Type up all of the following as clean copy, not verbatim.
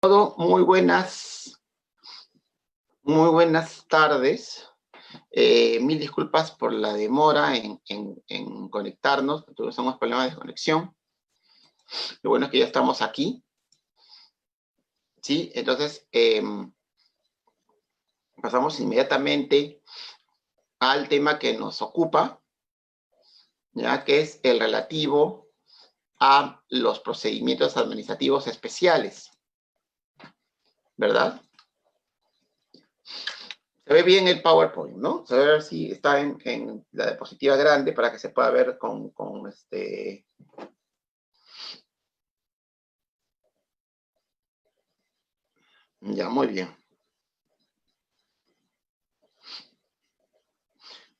Todo, muy buenas tardes. Mil disculpas por la demora en conectarnos, tuvimos unos problemas de conexión. Lo bueno es que ya estamos aquí. ¿Sí? Entonces, pasamos inmediatamente al tema que nos ocupa, ya que es el relativo a los procedimientos administrativos especiales, ¿verdad? Se ve bien el PowerPoint, ¿no? A ver si está en la diapositiva grande para que se pueda ver con Ya, muy bien.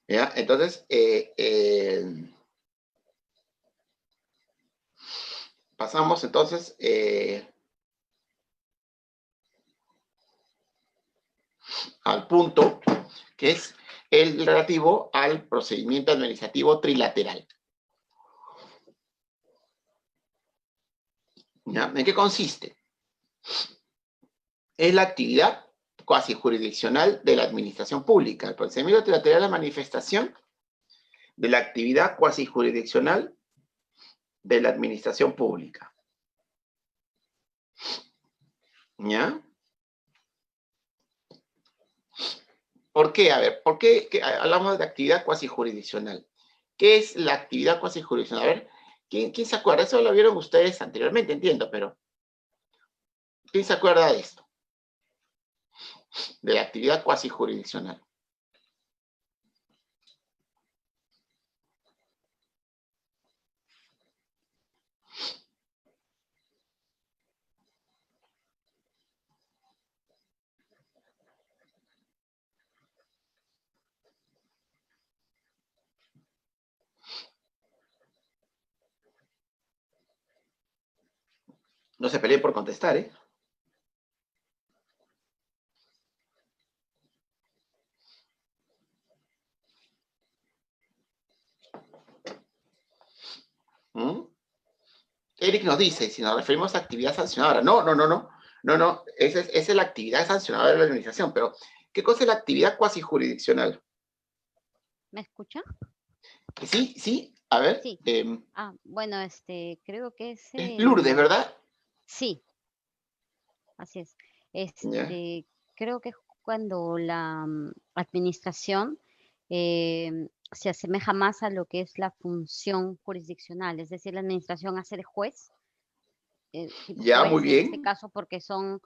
¿Ya? Entonces, pasamos entonces al punto que es el relativo al procedimiento administrativo trilateral. ¿Ya? ¿En qué consiste? Es la actividad cuasi jurisdiccional de la administración pública. El procedimiento trilateral es la manifestación de la actividad cuasi jurisdiccional de la administración pública. ¿Ya? ¿Por qué? A ver, ¿por qué hablamos de actividad cuasi jurisdiccional? ¿Qué es la actividad cuasi jurisdiccional? A ver, ¿quién se acuerda? Eso lo vieron ustedes anteriormente, entiendo, pero ¿quién se acuerda de esto? De la actividad cuasi jurisdiccional. No se peleen por contestar, ¿eh? ¿Mm? Eric nos dice, si nos referimos a actividad sancionadora. No, esa es la actividad sancionadora de la administración, pero ¿qué cosa es la actividad cuasi jurisdiccional? ¿Me escucha? Sí, a ver. Sí. Bueno, creo que es... Lourdes, ¿verdad? Sí, así es. Ya. Creo que es cuando la administración se asemeja más a lo que es la función jurisdiccional, es decir, la administración hace de juez, tipo Ya, muy juez en este bien. caso, porque son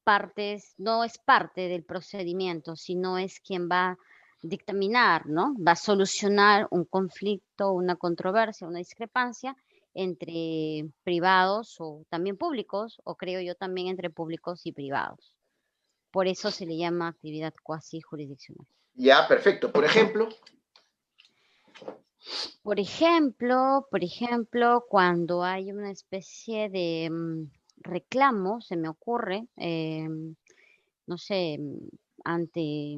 partes, no es parte del procedimiento, sino es quien va a dictaminar, ¿no? Va a solucionar un conflicto, una controversia, una discrepancia entre privados o también públicos, o creo yo también entre públicos y privados. Por eso se le llama actividad cuasi jurisdiccional. Ya, perfecto. Por ejemplo. Por ejemplo, cuando hay una especie de reclamo, se me ocurre, no sé, ante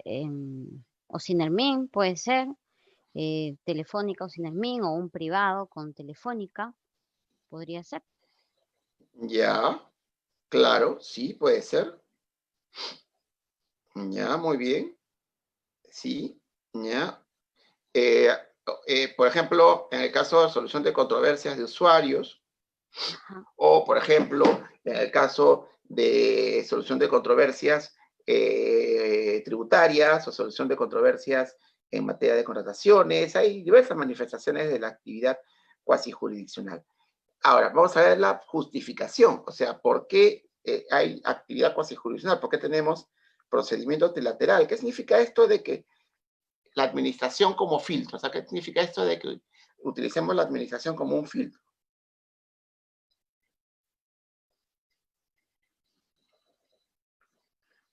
eh, o Sinermin, puede ser, Telefónica o Sinermin, o un privado con Telefónica, podría ser. Ya, claro, sí, puede ser. Ya, muy bien. Sí, ya. Por ejemplo, en el caso de solución de controversias de usuarios, Ajá. o por ejemplo, en el caso de solución de controversias tributarias o solución de controversias en materia de contrataciones, hay diversas manifestaciones de la actividad cuasi jurisdiccional. Ahora, vamos a ver la justificación, o sea, ¿por qué hay actividad cuasi jurisdiccional? ¿Por qué tenemos procedimiento trilateral? ¿Qué significa esto de que la administración como filtro? O sea, ¿qué significa esto de que utilicemos la administración como un filtro?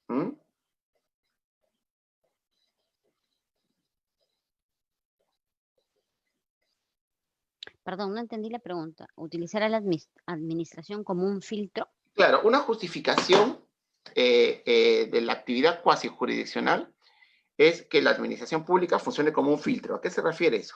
¿Mm? Perdón, no entendí la pregunta. ¿Utilizar a la administración como un filtro? Claro, una justificación de la actividad cuasi jurisdiccional es que la administración pública funcione como un filtro. ¿A qué se refiere eso?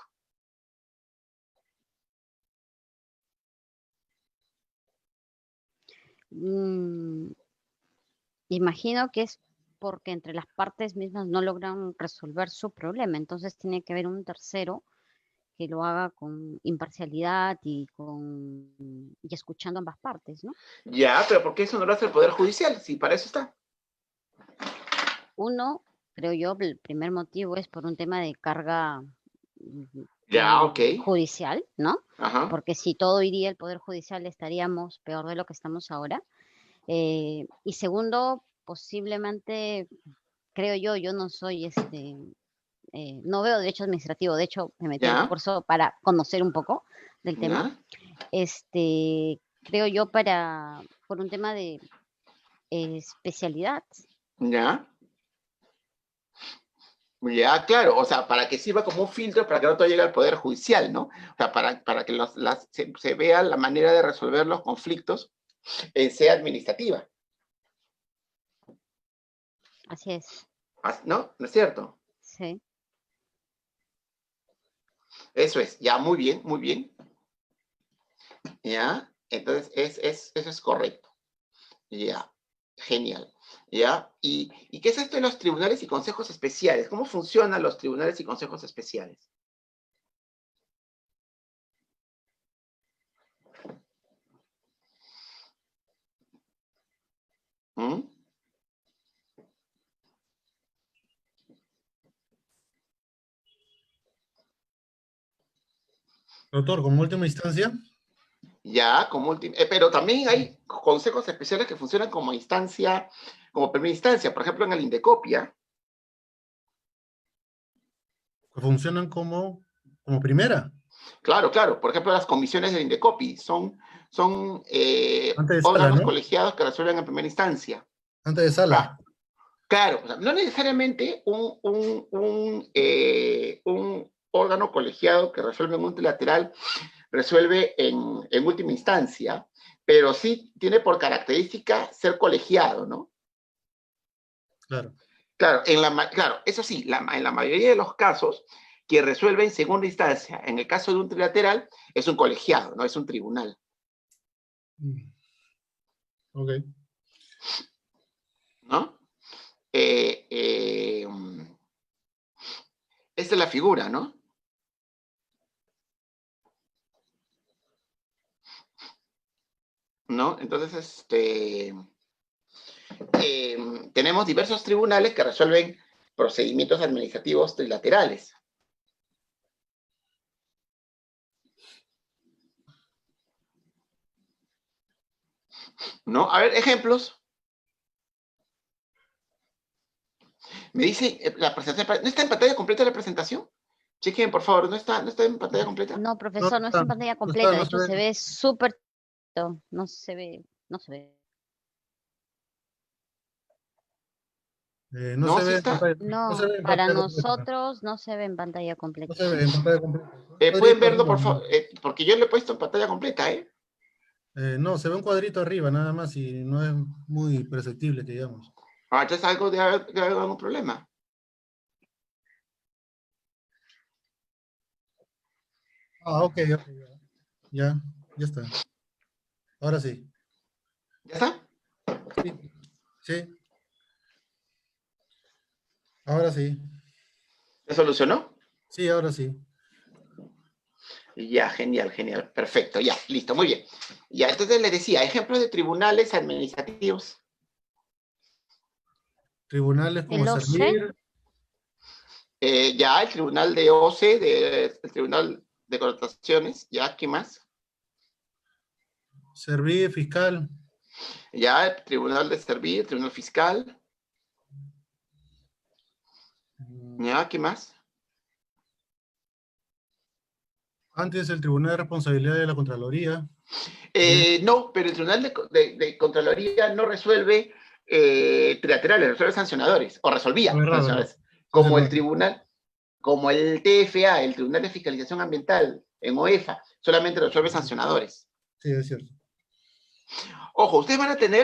Imagino que es porque entre las partes mismas no logran resolver su problema, entonces tiene que haber un tercero que lo haga con imparcialidad y escuchando ambas partes, ¿no? Ya, pero ¿por qué eso no lo hace el Poder Judicial? Si para eso está. Uno, creo yo, el primer motivo es por un tema de carga Ya, ok. judicial, ¿no? Ajá. Porque si todo iría al Poder Judicial estaríamos peor de lo que estamos ahora. Y segundo, posiblemente, creo yo no soy no veo derecho administrativo, de hecho me metí al Ya, curso para conocer un poco del tema. ya, Creo yo por un tema de especialidad. ya. Ya, claro, o sea, para que sirva como un filtro para que no todo llegue al Poder Judicial, ¿no? O sea, para que se vea la manera de resolver los conflictos sea administrativa, Así es, ¿no? ¿No es cierto? sí. Eso es, ya, muy bien, muy bien. ¿Ya? Entonces, eso es correcto. Ya, genial. ¿Ya? ¿Y qué es esto de los tribunales y consejos especiales? ¿Cómo funcionan los tribunales y consejos especiales? ¿Mm? Doctor, como última instancia, Ya, como último. Pero también hay consejos especiales que funcionan como instancia, como primera instancia. Por ejemplo, en el Indecopia. que funcionan como primera, Claro, claro. Por ejemplo, las comisiones del Indecopi son antes de sala, órganos ¿no? colegiados que resuelven en primera instancia. Antes de sala. Claro, o sea, no necesariamente un órgano colegiado que resuelve en multilateral resuelve en última instancia, pero sí tiene por característica ser colegiado, ¿no? Claro. Claro, claro, eso sí, en la mayoría de los casos, quien resuelve en segunda instancia, en el caso de un trilateral, es un colegiado, no es un tribunal. Ok. ¿No? Esta es la figura, ¿no? ¿No? Entonces, tenemos diversos tribunales que resuelven procedimientos administrativos trilaterales. ¿No? A ver, ejemplos. Me dice, la presentación, ¿no está en pantalla completa la presentación? Chequen, por favor, ¿no está en pantalla completa? No, profesor, no está en pantalla No completa, está, de no hecho se se ve. ve súper, no se ve, no se ve. No No, se sí ve en está. pantalla, no se No, ve en para pantalla completa. nosotros no se ve en pantalla No completa. se ve en pantalla completa. Un Pueden cuadrito verlo, arriba, por ¿no? favor, porque yo lo he puesto en pantalla completa, ¿eh? No, se ve un cuadrito arriba nada más y no es muy perceptible, que digamos. Ah, entonces algo de haber algún problema. Ah, ok, ok. Ya, ya está. Ahora sí. ¿Ya está? Sí, sí, ahora sí. ¿Se solucionó? Sí, ahora sí. Ya, genial, genial. Perfecto, ya, listo, muy bien. Ya, entonces les decía, ejemplos de tribunales administrativos. Tribunales como El OCE, Servir, Ya, el tribunal de OCE, el tribunal de connotaciones, ya, ¿qué más? Servir, Fiscal, Ya, el tribunal de servir, el tribunal fiscal, ya, ¿qué más? antes el Tribunal de Responsabilidad de la Contraloría. No, pero el tribunal de Contraloría no resuelve trilaterales, resuelve sancionadores, o resolvía Verdad. sancionadores, Sí, es como el verdad. tribunal, como el TFA, el Tribunal de Fiscalización Ambiental, en OEFA, solamente resuelve sancionadores. Sí, es cierto. Ojo, ustedes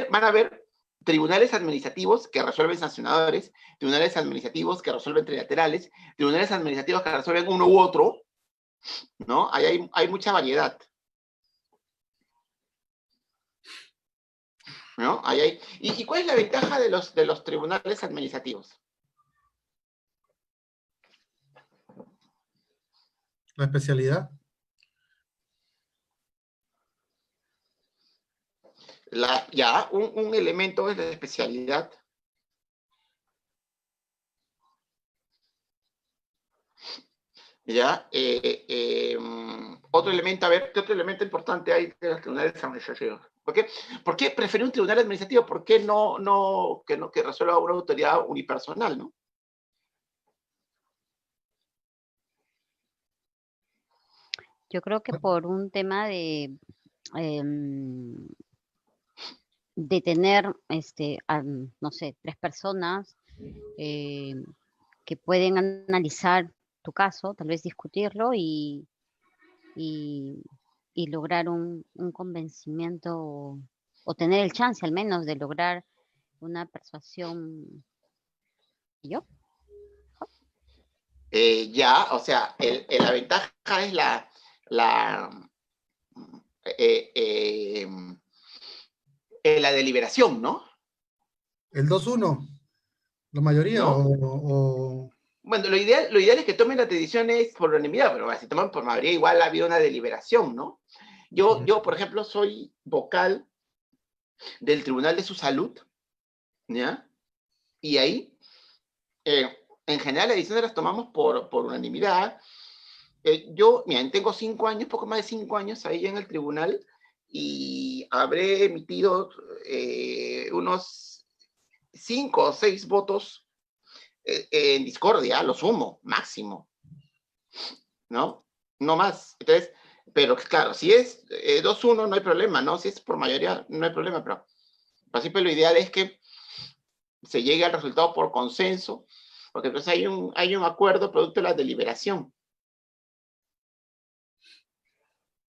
van a ver tribunales administrativos que resuelven sancionadores, tribunales administrativos que resuelven trilaterales, tribunales administrativos que resuelven uno u otro, ¿no? Ahí hay mucha variedad. ¿no? ¿Y cuál es la ventaja de los tribunales administrativos? La especialidad. Un elemento es la especialidad. ¿Ya? Otro elemento, a ver, ¿qué otro elemento importante hay de los tribunales administrativos? ¿Por qué preferir un tribunal administrativo? ¿Por qué que resuelva una autoridad unipersonal, no? Yo creo que por un tema de tener, no sé, 3 personas que pueden analizar tu caso, tal vez discutirlo y, y lograr un convencimiento o tener el chance al menos de lograr una persuasión. ¿Yo? O sea, la ventaja es la deliberación, ¿no? El 2-1, la mayoría, ¿No? Bueno, lo ideal es que tomen las decisiones por unanimidad, pero si toman por mayoría, igual ha habido una deliberación, ¿no? Yo, por ejemplo, soy vocal del Tribunal de su Salud, ¿ya? Y ahí, en general, las decisiones las tomamos por unanimidad. Yo, miren, tengo 5 años, poco más de 5 años ahí en el tribunal, y habré emitido unos 5 o 6 votos en discordia, lo sumo, máximo, ¿no? No más. Entonces, pero claro, si es 2-1 no hay problema, ¿no? Si es por mayoría no hay problema, pero siempre lo ideal es que se llegue al resultado por consenso, porque entonces hay un acuerdo producto de la deliberación.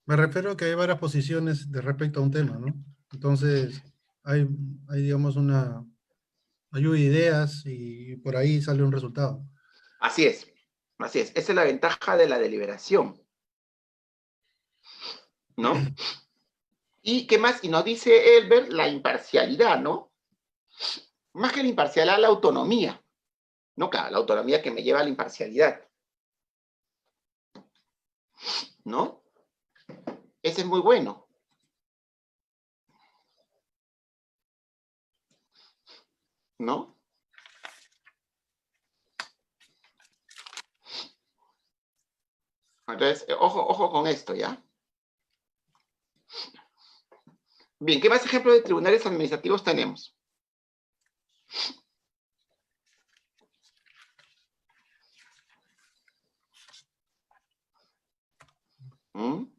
Me refiero a que hay varias posiciones de respecto a un tema, ¿no? Entonces, hay digamos, hay ideas y por ahí sale un resultado. Así es. Esa es la ventaja de la deliberación, ¿no? ¿Y qué más? Y nos dice Elbert la imparcialidad, ¿no? Más que la imparcialidad, la autonomía. No, claro, la autonomía que me lleva a la imparcialidad, ¿no? Ese es muy bueno. ¿No? Entonces, ojo con esto, ¿ya? Bien, ¿qué más ejemplos de tribunales administrativos tenemos? ¿Mm?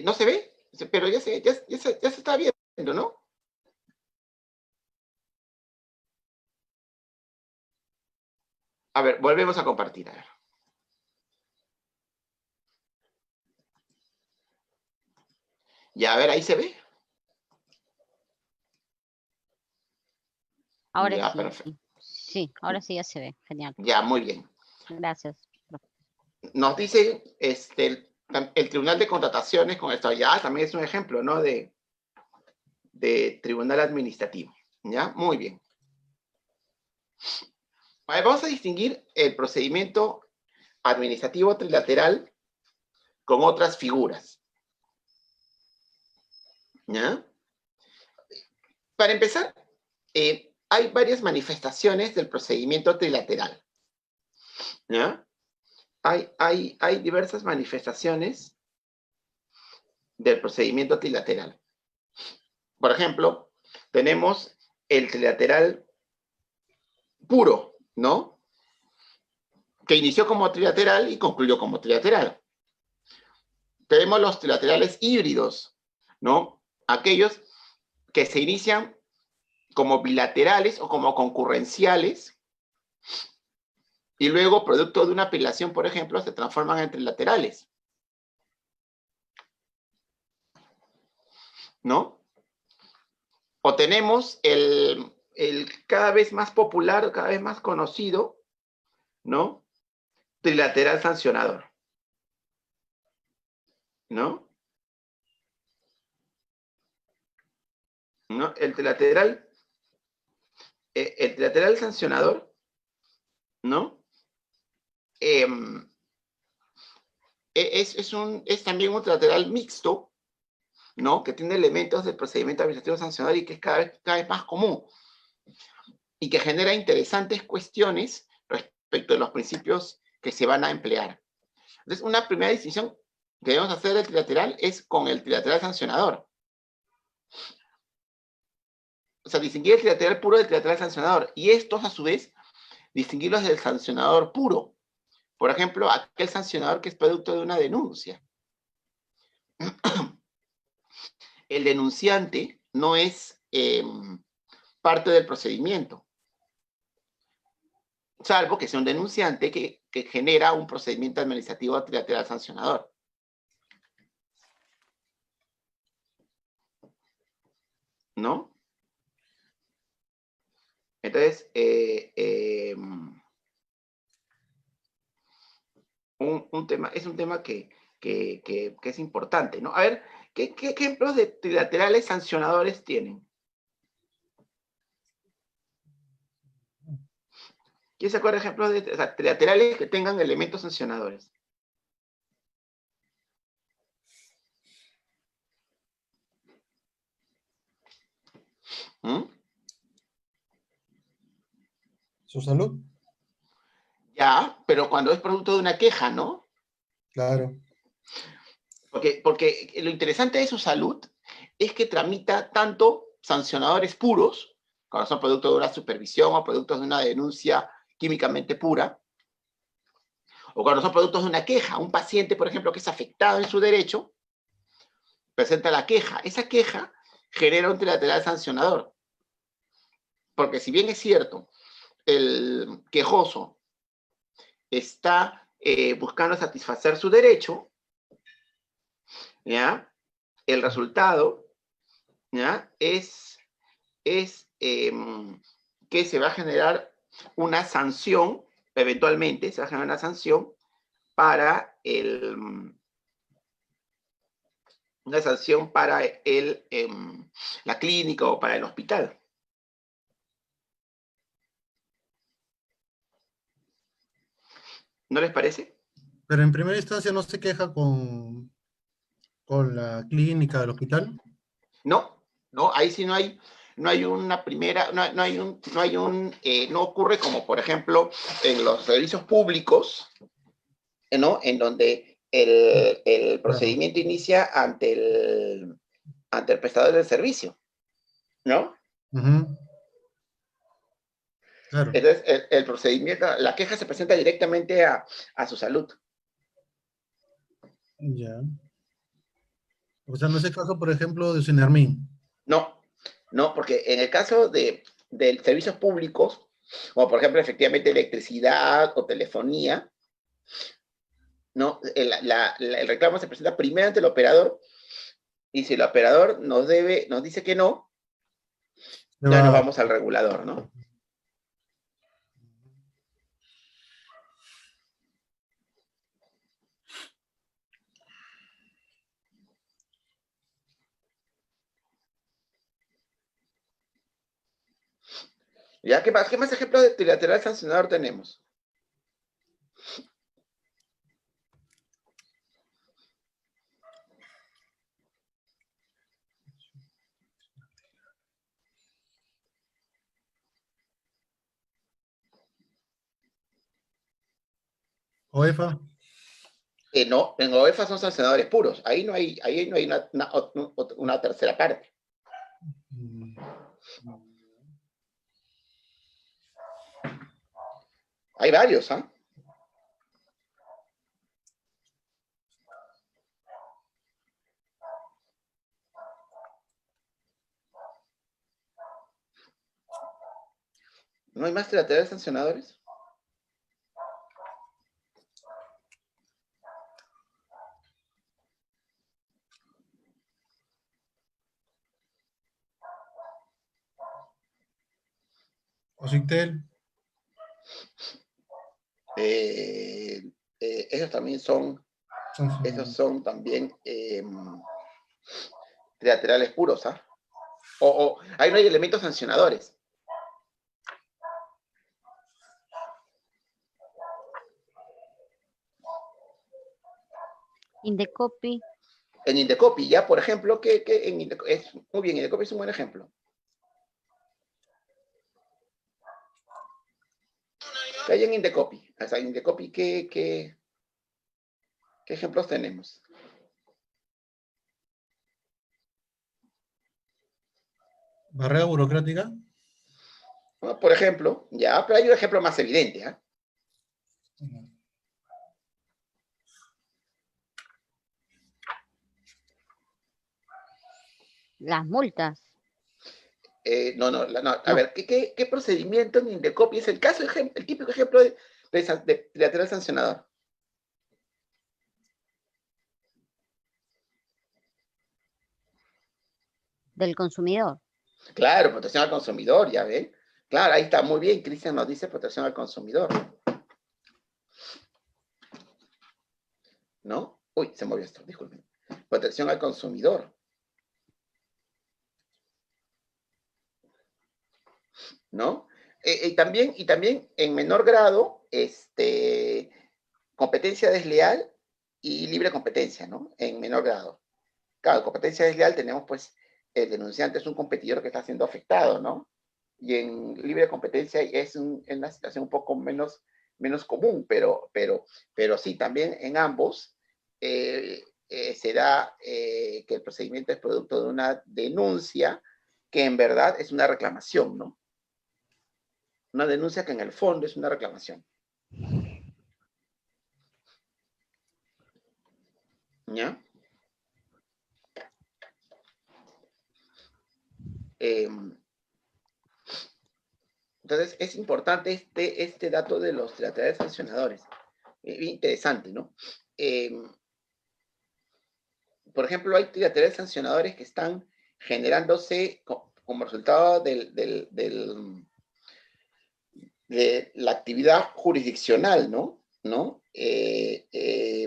¿No se ve? Pero ya se está viendo, ¿no? A ver, volvemos a compartir. A ver. Ya, a ver, ahí se ve. Ahora Ya, sí. perfecto. Sí, ahora sí ya se ve. Genial. Ya, muy bien. Gracias. Nos dice el Tribunal de Contrataciones con esto. Ya, también es un ejemplo, ¿no? De tribunal administrativo. ¿Ya? Muy bien. A ver, vamos a distinguir el procedimiento administrativo trilateral con otras figuras. ¿Ya? Para empezar, hay varias manifestaciones del procedimiento trilateral. ¿Ya? Hay diversas manifestaciones del procedimiento trilateral. Por ejemplo, tenemos el trilateral puro, ¿no? Que inició como trilateral y concluyó como trilateral. Tenemos los trilaterales híbridos, ¿no? Aquellos que se inician como bilaterales o como concurrenciales y luego, producto de una apelación, por ejemplo, se transforman en trilaterales, ¿no? O tenemos el cada vez más popular, cada vez más conocido, ¿no? Trilateral sancionador, ¿no? ¿No? El trilateral sancionador, ¿no? Es también un trilateral mixto, ¿no? Que tiene elementos del procedimiento administrativo sancionador y que es cada vez más común y que genera interesantes cuestiones respecto de los principios que se van a emplear. Entonces, una primera distinción que debemos hacer del trilateral es con el trilateral sancionador. O sea, distinguir el trilateral puro del trilateral sancionador. Y estos, a su vez, distinguirlos del sancionador puro. Por ejemplo, aquel sancionador que es producto de una denuncia. El denunciante no es parte del procedimiento, salvo que sea un denunciante que genera un procedimiento administrativo trilateral sancionador. ¿No? Entonces, es un tema que es importante, ¿no? A ver, ¿qué ejemplos de trilaterales sancionadores tienen? ¿Quién se acuerda de ejemplos de trilaterales que tengan elementos sancionadores? ¿Mm? ¿Su salud? Ya, pero cuando es producto de una queja, ¿no? Claro. Porque lo interesante de su salud es que tramita tanto sancionadores puros, cuando son producto de una supervisión o productos de una denuncia químicamente pura, o cuando son productos de una queja. Un paciente, por ejemplo, que es afectado en su derecho, presenta la queja. Esa queja genera un trilateral sancionador. Porque si bien es cierto, el quejoso está buscando satisfacer su derecho, ¿ya? El resultado, ¿ya? Es que se va a generar una sanción, eventualmente se va a generar una sanción para la clínica o para el hospital. ¿No les parece? Pero en primera instancia no se queja con la clínica del hospital. No, no, ahí sí no hay una primera, no ocurre como por ejemplo en los servicios públicos, ¿no? En donde el Claro. procedimiento inicia ante el prestador del servicio, ¿no? Ujú. Claro. Entonces, el procedimiento, la queja se presenta directamente a su salud. Ya. O sea, no es el caso, por ejemplo, de Sinermin. No, no, porque en el caso de servicios públicos, como por ejemplo, efectivamente, electricidad o telefonía, ¿no? El reclamo se presenta primero ante el operador y si el operador nos dice que no, Se ya nos va. vamos al regulador, ¿no? ¿Ya? ¿Qué más ejemplos de trilateral sancionador tenemos? OEFA. No, en OEFA son sancionadores puros. Ahí no hay una tercera parte. Mm. Hay varios, ¿ah? ¿No hay más trilaterales sancionadores? Occitel. Esos también son, esos son también trilaterales puros, ¿ah? Ahí no hay elementos sancionadores. Indecopy. En Indecopy, ya, por ejemplo, muy bien, Indecopy es un buen ejemplo. ¿Qué hay en Indecopy? O sea, Indecopy, ¿qué ejemplos tenemos? Barrera burocrática. ¿No? Por ejemplo, ya, pero hay un ejemplo más evidente, ¿ah? Las multas. No, a No. ver, ¿qué procedimiento en Indecopy es el típico ejemplo de trilateral sancionador? Del consumidor. Claro, protección al consumidor, ya ven. Claro, ahí está, muy bien, Cristian nos dice protección al consumidor. ¿No? Uy, se movió esto, disculpen. Protección al consumidor. ¿No? Y también en menor grado, competencia desleal y libre competencia, ¿no? En menor grado. Claro, competencia desleal tenemos, pues, el denunciante es un competidor que está siendo afectado, ¿no? Y en libre competencia es una situación un poco menos común, pero sí, también en ambos se da que el procedimiento es producto de una denuncia que en verdad es una reclamación, ¿no? Una denuncia que en el fondo es una reclamación. ¿Ya? Entonces, es importante este dato de los trilaterales sancionadores. Interesante, ¿no? Por ejemplo, hay trilaterales sancionadores que están generándose como resultado de la actividad jurisdiccional, ¿no?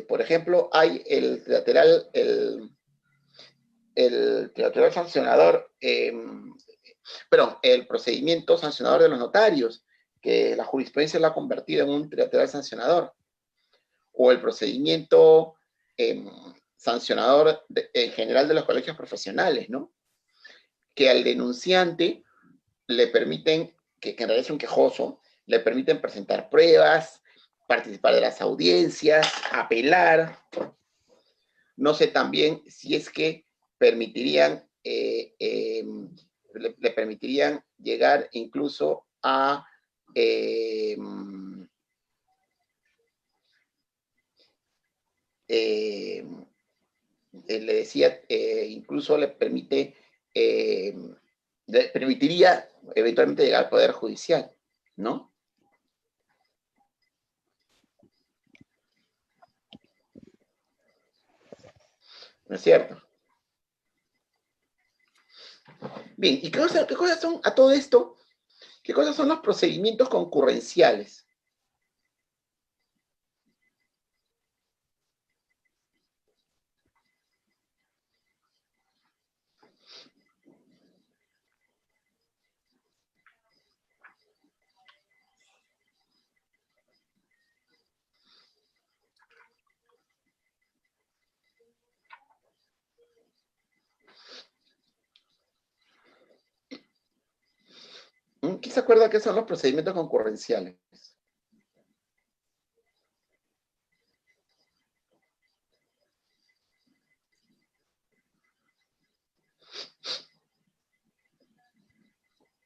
Por ejemplo, hay el trilateral sancionador, el procedimiento sancionador de los notarios, que la jurisprudencia lo ha convertido en un trilateral sancionador, o el procedimiento sancionador en general de los colegios profesionales, ¿no? Que al denunciante le permiten, que en realidad es un quejoso, le permiten presentar pruebas, participar de las audiencias, apelar. No sé también si es que permitirían, le permitirían llegar incluso a le decía, incluso le permitiría eventualmente llegar al Poder Judicial, ¿no? ¿No es cierto? Bien, ¿y qué cosas son a todo esto? ¿Qué cosas son los procedimientos concurrenciales? ¿Quién se acuerda qué son los procedimientos concurrenciales?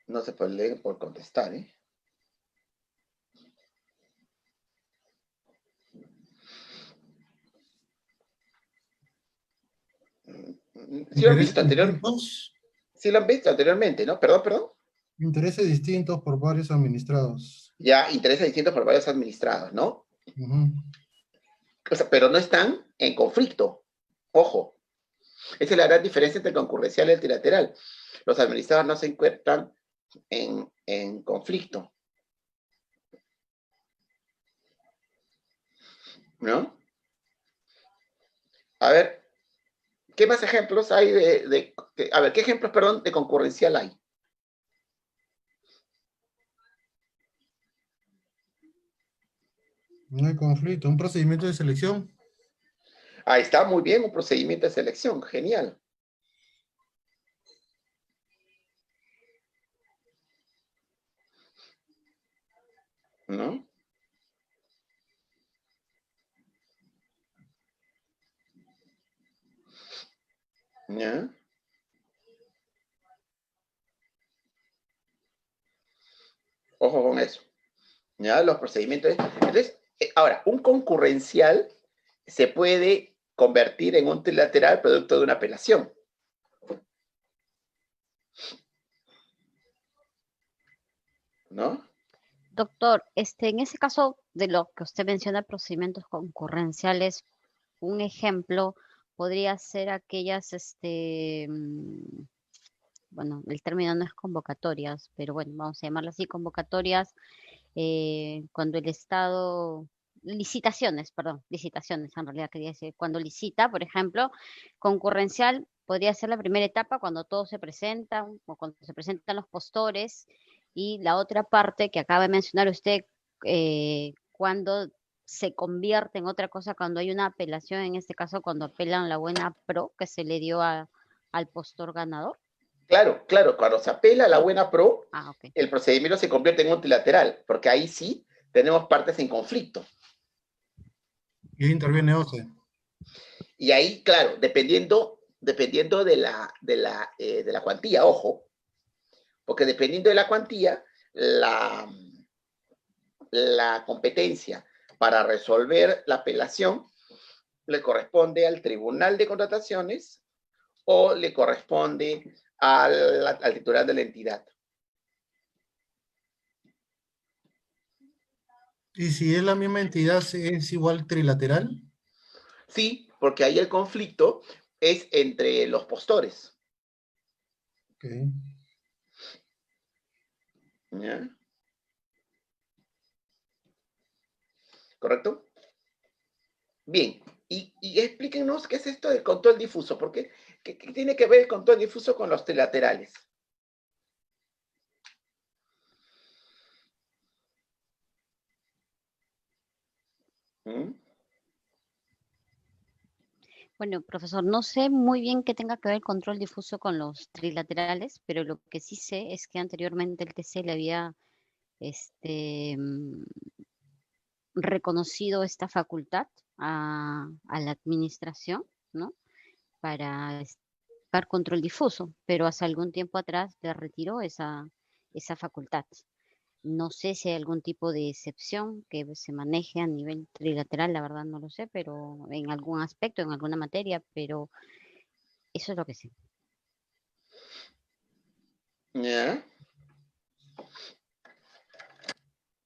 No se puede leer por contestar, ¿eh? Sí lo han visto anteriormente. Sí lo han visto anteriormente, ¿no? Perdón. Intereses distintos por varios administrados. Ya, intereses distintos por varios administrados, ¿no? O sea, pero no están en conflicto. Ojo. Esa es la gran diferencia entre el concurrencial y el trilateral. Los administrados no se encuentran en conflicto, ¿no? A ver, ¿qué más ejemplos hay a ver, qué ejemplos, perdón, de concurrencial hay? No hay conflicto, un procedimiento de selección. Ahí está, muy bien, un procedimiento de selección, genial. ¿No? ¿Ya? Ojo con eso. ¿Ya? Los procedimientos. Entonces, ahora, un concurrencial se puede convertir en un trilateral producto de una apelación. ¿No? Doctor, en ese caso de lo que usted menciona, procedimientos concurrenciales, un ejemplo podría ser aquellas, bueno, el término no es convocatorias, pero bueno, vamos a llamarlo así, convocatorias, cuando el Estado, licitaciones, perdón, licitaciones en realidad quería decir, cuando licita, por ejemplo, concurrencial podría ser la primera etapa cuando todos se presentan o cuando se presentan los postores y la otra parte que acaba de mencionar usted, cuando se convierte en otra cosa, cuando hay una apelación, en este caso cuando apelan la buena pro que se le dio al postor ganador. Claro, claro, cuando se apela a la buena pro, Ok. el procedimiento se convierte en un trilateral, porque ahí sí tenemos partes en conflicto. Y ahí interviene OCE. Y ahí, claro, dependiendo de la cuantía, ojo, porque dependiendo de la cuantía, la competencia para resolver la apelación le corresponde al Tribunal de Contrataciones o le corresponde al titular de la entidad. Y si es la misma entidad, ¿es igual trilateral? Sí, porque ahí el conflicto es entre los postores. Okay. ¿Ya? ¿Correcto? Bien, y explíquenos qué es esto del control difuso, porque ¿qué tiene que ver el control difuso con los trilaterales? ¿Mm? Bueno, profesor, no sé muy bien qué tenga que ver el control difuso con los trilaterales, pero lo que sí sé es que anteriormente el TC le había este, mm, reconocido esta facultad a la administración, ¿no? Para dar control difuso, pero hace algún tiempo atrás le retiró esa facultad. No sé si hay algún tipo de excepción que se maneje a nivel trilateral, la verdad no lo sé, pero en algún aspecto, en alguna materia, pero eso es lo que sé. ¿Ya?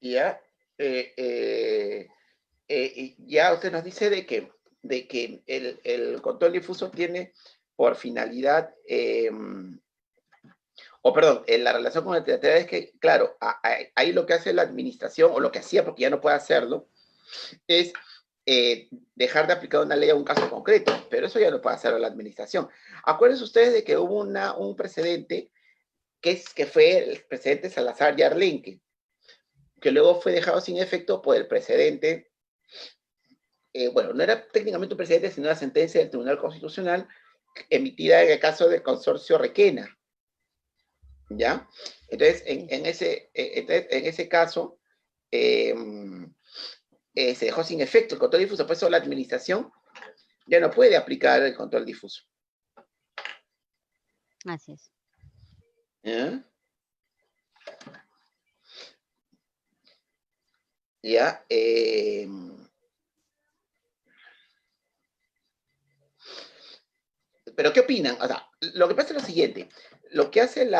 ¿Ya? Ya usted nos dice de que el control difuso tiene por finalidad, o perdón, la relación con el trilateral es que, claro, ahí lo que hace la administración, o lo que hacía porque ya no puede hacerlo, es dejar de aplicar una ley a un caso concreto, pero eso ya no puede hacerlo la administración. Acuérdense ustedes de que hubo un precedente que fue el precedente Salazar y Arlenque, que luego fue dejado sin efecto por el precedente, bueno, no era técnicamente un precedente, sino una sentencia del Tribunal Constitucional emitida en el caso del consorcio Requena, ¿ya? Entonces, en ese caso, eh, se dejó sin efecto el control difuso, por eso la administración ya no puede aplicar el control difuso. Así es. ¿Ya? ¿Ya? Pero ¿qué opinan? O sea, lo que pasa es lo siguiente, lo que hace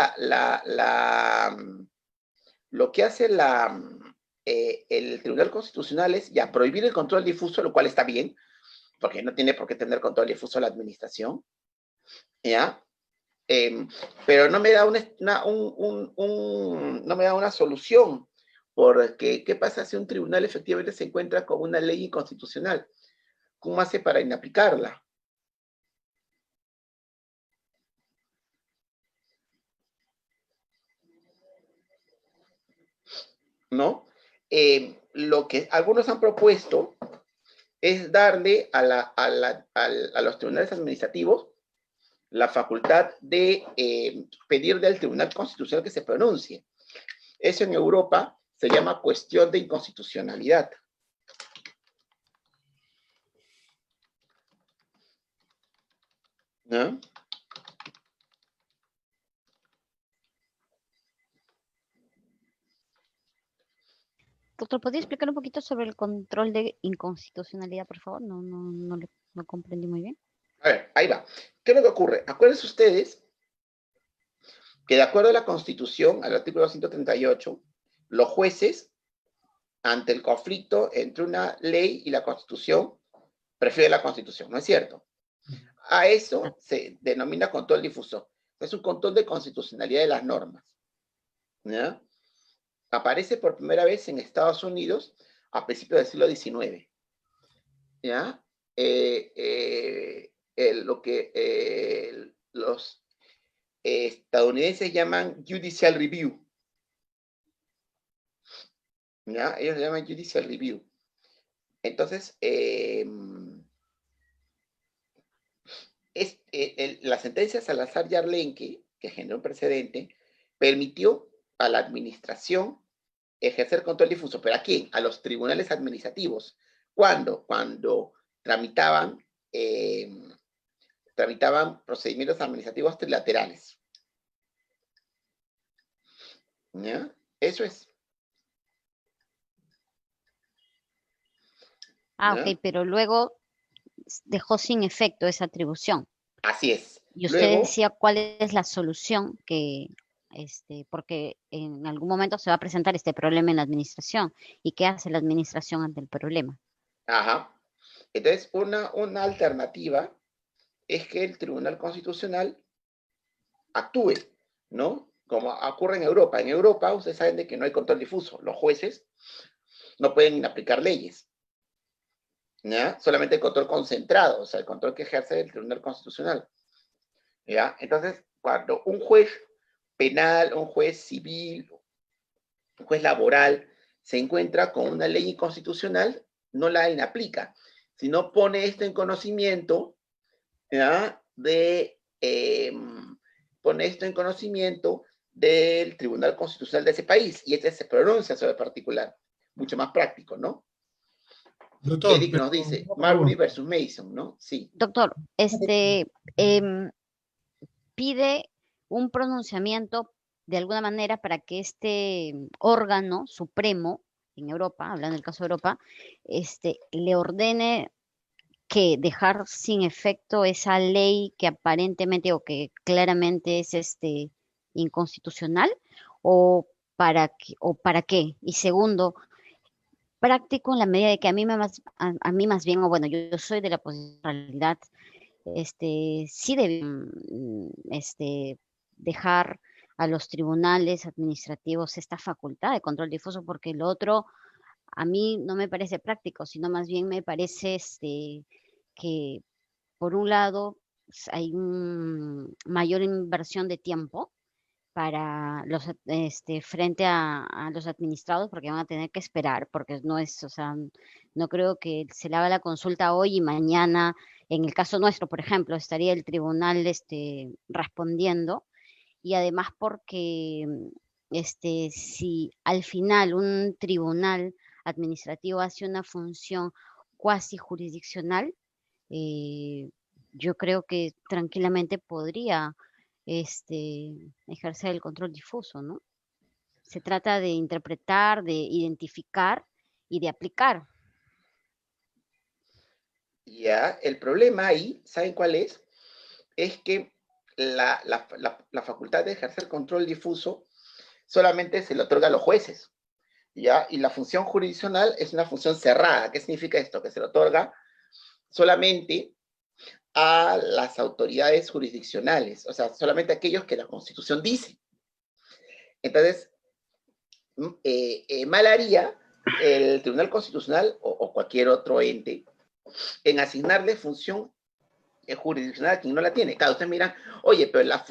lo que hace el Tribunal Constitucional es ya prohibir el control difuso, lo cual está bien, porque no tiene por qué tener control difuso la administración, ¿ya? Pero no me da no me da una solución, porque ¿qué pasa si un tribunal efectivamente se encuentra con una ley inconstitucional? ¿Cómo hace para inaplicarla? ¿No? Lo que algunos han propuesto es darle a los tribunales administrativos la facultad de pedir del Tribunal Constitucional que se pronuncie. Eso en Europa se llama cuestión de inconstitucionalidad. ¿No? Doctor, ¿podría explicar un poquito sobre el control de inconstitucionalidad, por favor? No comprendí muy bien. A ver, ahí va. ¿Qué es lo que ocurre? Acuérdense ustedes que de acuerdo a la Constitución, al artículo 238, los jueces, ante el conflicto entre una ley y la Constitución, prefieren la Constitución, ¿no es cierto? A eso se denomina control difuso. Es un control de constitucionalidad de las normas. ¿Ya? Aparece por primera vez en Estados Unidos a principios del siglo XIX. ¿Ya? Lo que los estadounidenses llaman judicial review. ¿Ya? Ellos le llaman judicial review. Entonces, la sentencia Salazar-Yarlenque, que generó un precedente, permitió a la administración ejercer control difuso. ¿Pero a quién? A los tribunales administrativos. ¿Cuándo? Cuando tramitaban procedimientos administrativos trilaterales. ¿Ya? Eso es. Ah, ¿Ya? ok, pero luego dejó sin efecto esa atribución. Así es. Y usted Luego, decía cuál es la solución porque en algún momento se va a presentar este problema en la administración. ¿Y qué hace la administración ante el problema? ajá. Entonces, una alternativa es que el Tribunal Constitucional actúe, ¿no? Como ocurre en Europa. En Europa, ustedes saben de que no hay control difuso. Los jueces no pueden aplicar leyes, ¿ya? Solamente el control concentrado, o sea, el control que ejerce el Tribunal Constitucional, ¿ya? Entonces, cuando un juez penal, un juez civil, un juez laboral se encuentra con una ley inconstitucional, no la inaplica, sino pone esto en conocimiento, ¿ya? Pone esto en conocimiento del Tribunal Constitucional de ese país, y este se pronuncia sobre el particular, mucho más práctico, ¿no? Doctor, Eric pero nos dice, una Marbury pregunta. versus Mason, ¿no? Sí. Doctor, pide un pronunciamiento de alguna manera para que este órgano supremo en Europa, hablando del caso de Europa, le ordene que dejar sin efecto esa ley que aparentemente o que claramente es inconstitucional, o para qué. Y segundo, práctico en la medida de que a mí más bien, o bueno, yo soy de la posibilidad, sí deben dejar a los tribunales administrativos esta facultad de control difuso, porque lo otro a mí no me parece práctico, sino más bien me parece que por un lado hay mayor inversión de tiempo para frente a los administrados, porque van a tener que esperar, porque no es, o sea, no creo que se le haga la consulta hoy y mañana, en el caso nuestro, por ejemplo, estaría el tribunal respondiendo, y además porque si al final un tribunal administrativo hace una función cuasi jurisdiccional, eh, yo creo que tranquilamente podría ejercer el control difuso, ¿no? Se trata de interpretar, de identificar y de aplicar. Ya, el problema ahí, ¿saben cuál es? Es que la facultad de ejercer control difuso solamente se le otorga a los jueces, ¿ya? Y la función jurisdiccional es una función cerrada. ¿Qué significa esto? Que se le otorga solamente a las autoridades jurisdiccionales, o sea, solamente aquellos que la Constitución dice. Entonces, mal haría el Tribunal Constitucional o cualquier otro ente en asignarle función jurisdiccional a quien no la tiene. Claro, ustedes miran, oye, pero la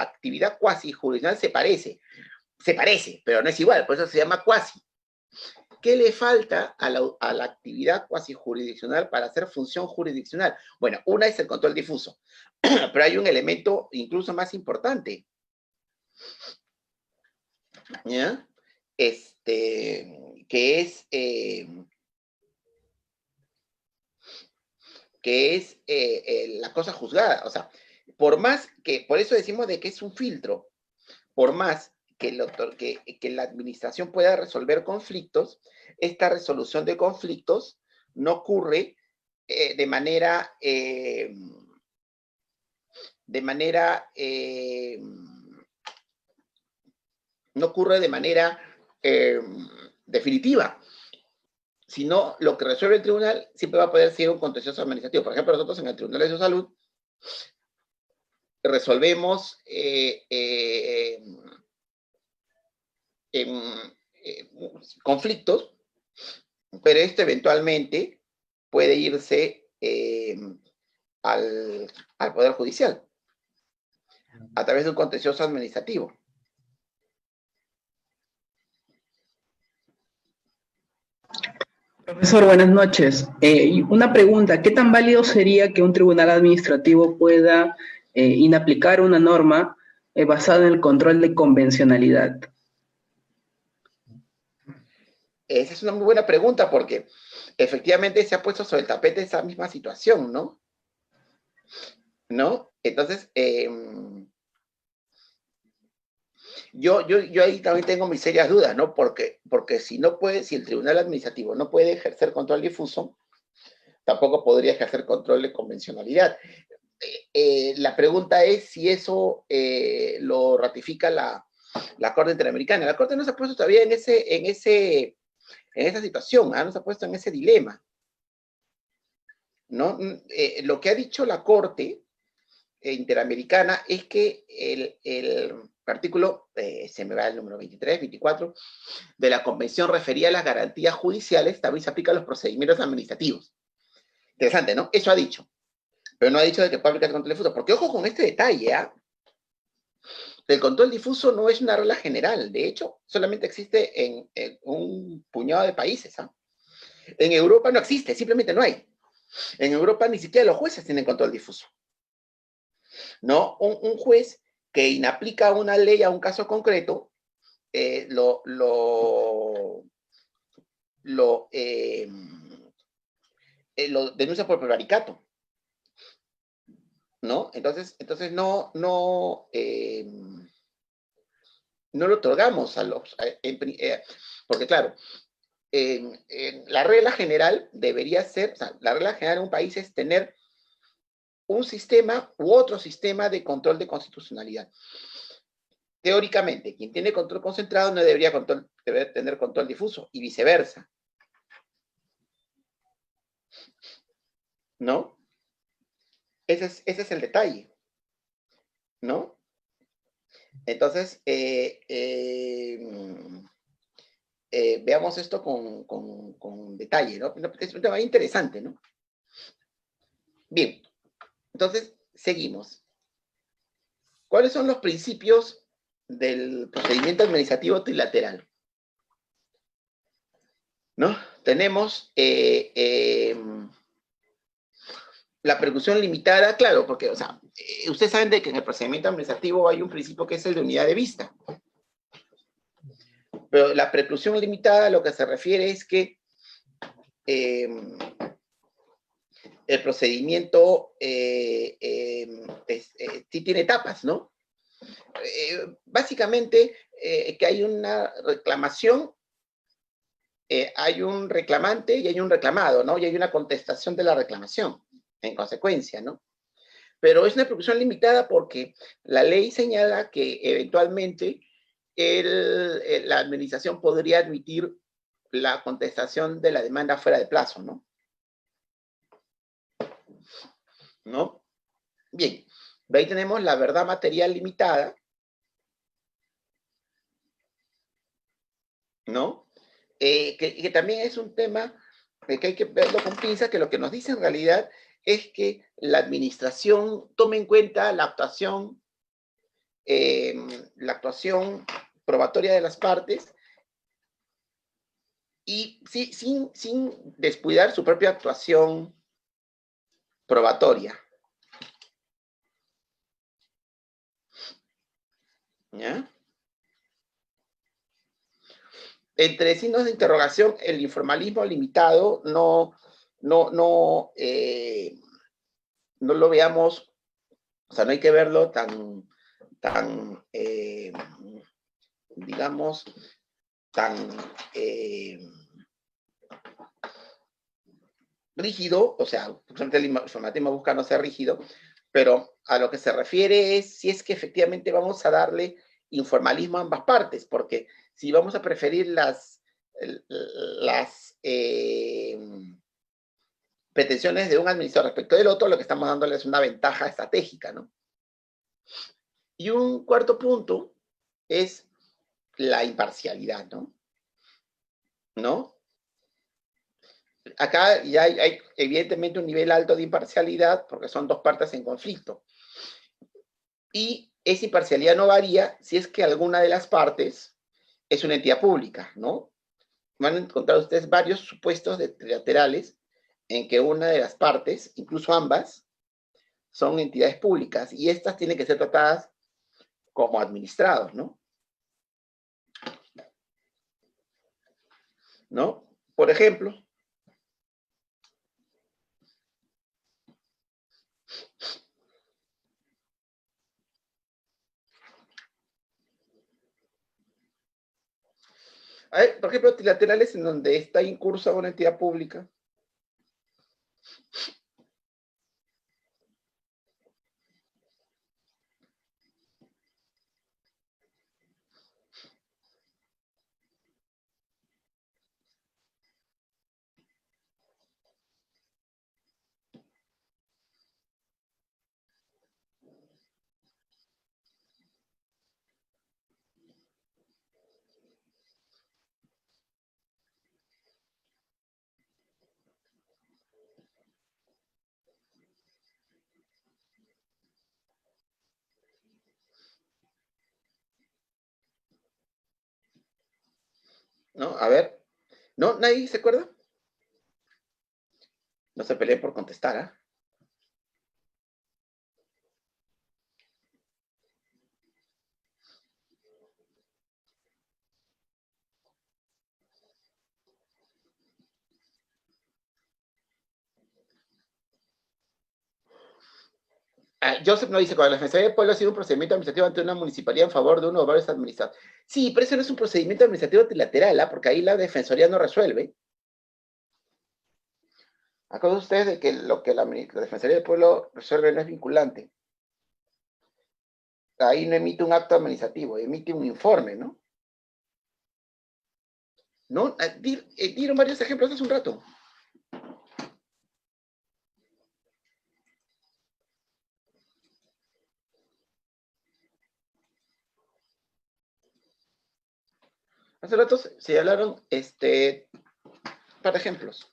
actividad cuasi jurisdiccional se parece, pero no es igual, por eso se llama cuasi. ¿Qué le falta a la actividad cuasi jurisdiccional para hacer función jurisdiccional? Bueno, una es el control difuso, pero hay un elemento incluso más importante, ¿ya? Que es la cosa juzgada. O sea, por eso decimos de que es un filtro, por más que la administración pueda resolver conflictos, esta resolución de conflictos no ocurre de manera definitiva, sino lo que resuelve el tribunal siempre va a poder ser un contencioso administrativo. Por ejemplo, nosotros en el Tribunal de Salud resolvemos conflictos, pero esto eventualmente puede irse al Poder Judicial a través de un contencioso administrativo. Profesor, buenas noches. Una pregunta, ¿qué tan válido sería que un tribunal administrativo pueda inaplicar una norma basada en el control de convencionalidad? Esa es una muy buena pregunta porque efectivamente se ha puesto sobre el tapete esa misma situación, ¿no? Entonces, yo ahí también tengo mis serias dudas, ¿no? Porque si el tribunal administrativo no puede ejercer control difuso, tampoco podría ejercer control de convencionalidad. La pregunta es si eso lo ratifica la Corte Interamericana. La Corte no se ha puesto todavía en esa situación, no se ha puesto en ese dilema, ¿no? Lo que ha dicho la Corte Interamericana es que el artículo, se me va el número 23, 24, de la Convención referida a las garantías judiciales, también se aplica a los procedimientos administrativos. Interesante, ¿no? Eso ha dicho. Pero no ha dicho de que puede aplicarse control difuso. Porque ojo con este detalle, el control difuso no es una regla general. De hecho, solamente existe en un puñado de países. En Europa no existe, simplemente no hay. En Europa ni siquiera los jueces tienen control difuso, ¿no? Un juez que inaplica una ley a un caso concreto, lo denuncia por prevaricato, ¿no? Entonces no lo otorgamos a los... porque claro, la regla general debería ser, o sea, la regla general en un país es tener un sistema u otro sistema de control de constitucionalidad. Teóricamente, quien tiene control concentrado no debería tener control difuso, y viceversa, ¿no? Ese es el detalle, ¿no? Entonces, veamos esto con detalle, ¿no? Es un tema interesante, ¿no? Bien, entonces, seguimos. ¿Cuáles son los principios del procedimiento administrativo trilateral? ¿No? Tenemos la preclusión limitada, claro, porque, o sea, ustedes saben de que en el procedimiento administrativo hay un principio que es el de unidad de vista. Pero la preclusión limitada a lo que se refiere es que el procedimiento sí tiene etapas, ¿no? Básicamente, que hay una reclamación, hay un reclamante y hay un reclamado, ¿no? Y hay una contestación de la reclamación, en consecuencia, ¿no? Pero es una preclusión limitada porque la ley señala que eventualmente la administración podría admitir la contestación de la demanda fuera de plazo, ¿no? ¿no? Bien, de ahí tenemos la verdad material limitada, ¿no? Que también es un tema que hay que verlo con pinzas, que lo que nos dice en realidad es que la administración tome en cuenta la actuación probatoria de las partes y sí, sin descuidar su propia actuación probatoria. ¿Ya? Entre signos de interrogación, el informalismo limitado no lo veamos, o sea, no hay que verlo digamos, tan rígido, o sea, el informatismo busca no ser rígido, pero a lo que se refiere es si es que efectivamente vamos a darle informalismo a ambas partes, porque si vamos a preferir las pretensiones de un administrador respecto del otro, lo que estamos dándole es una ventaja estratégica, ¿no? Y un cuarto punto es la imparcialidad, ¿no? ¿No? Acá ya hay evidentemente un nivel alto de imparcialidad porque son dos partes en conflicto. Y esa imparcialidad no varía si es que alguna de las partes es una entidad pública, ¿no? Van a encontrar ustedes varios supuestos de trilaterales en que una de las partes, incluso ambas, son entidades públicas y estas tienen que ser tratadas como administrados, ¿no? ¿No? Por ejemplo, por ejemplo, trilaterales en donde está incursa una entidad pública. ¿No? A ver. ¿No? ¿Nadie se acuerda? No se peleen por contestar, ¿ah? Joseph no dice, cuando la Defensoría del Pueblo ha sido un procedimiento administrativo ante una municipalidad en favor de uno o varios administrados. Sí, pero eso no es un procedimiento administrativo trilateral, ¿ah? Porque ahí la Defensoría no resuelve. Acuérdense ustedes de que lo que la Defensoría del Pueblo resuelve no es vinculante. Ahí no emite un acto administrativo, emite un informe, ¿no? ¿No? Dieron varios ejemplos hace un rato. Hace rato se hablaron, para ejemplos.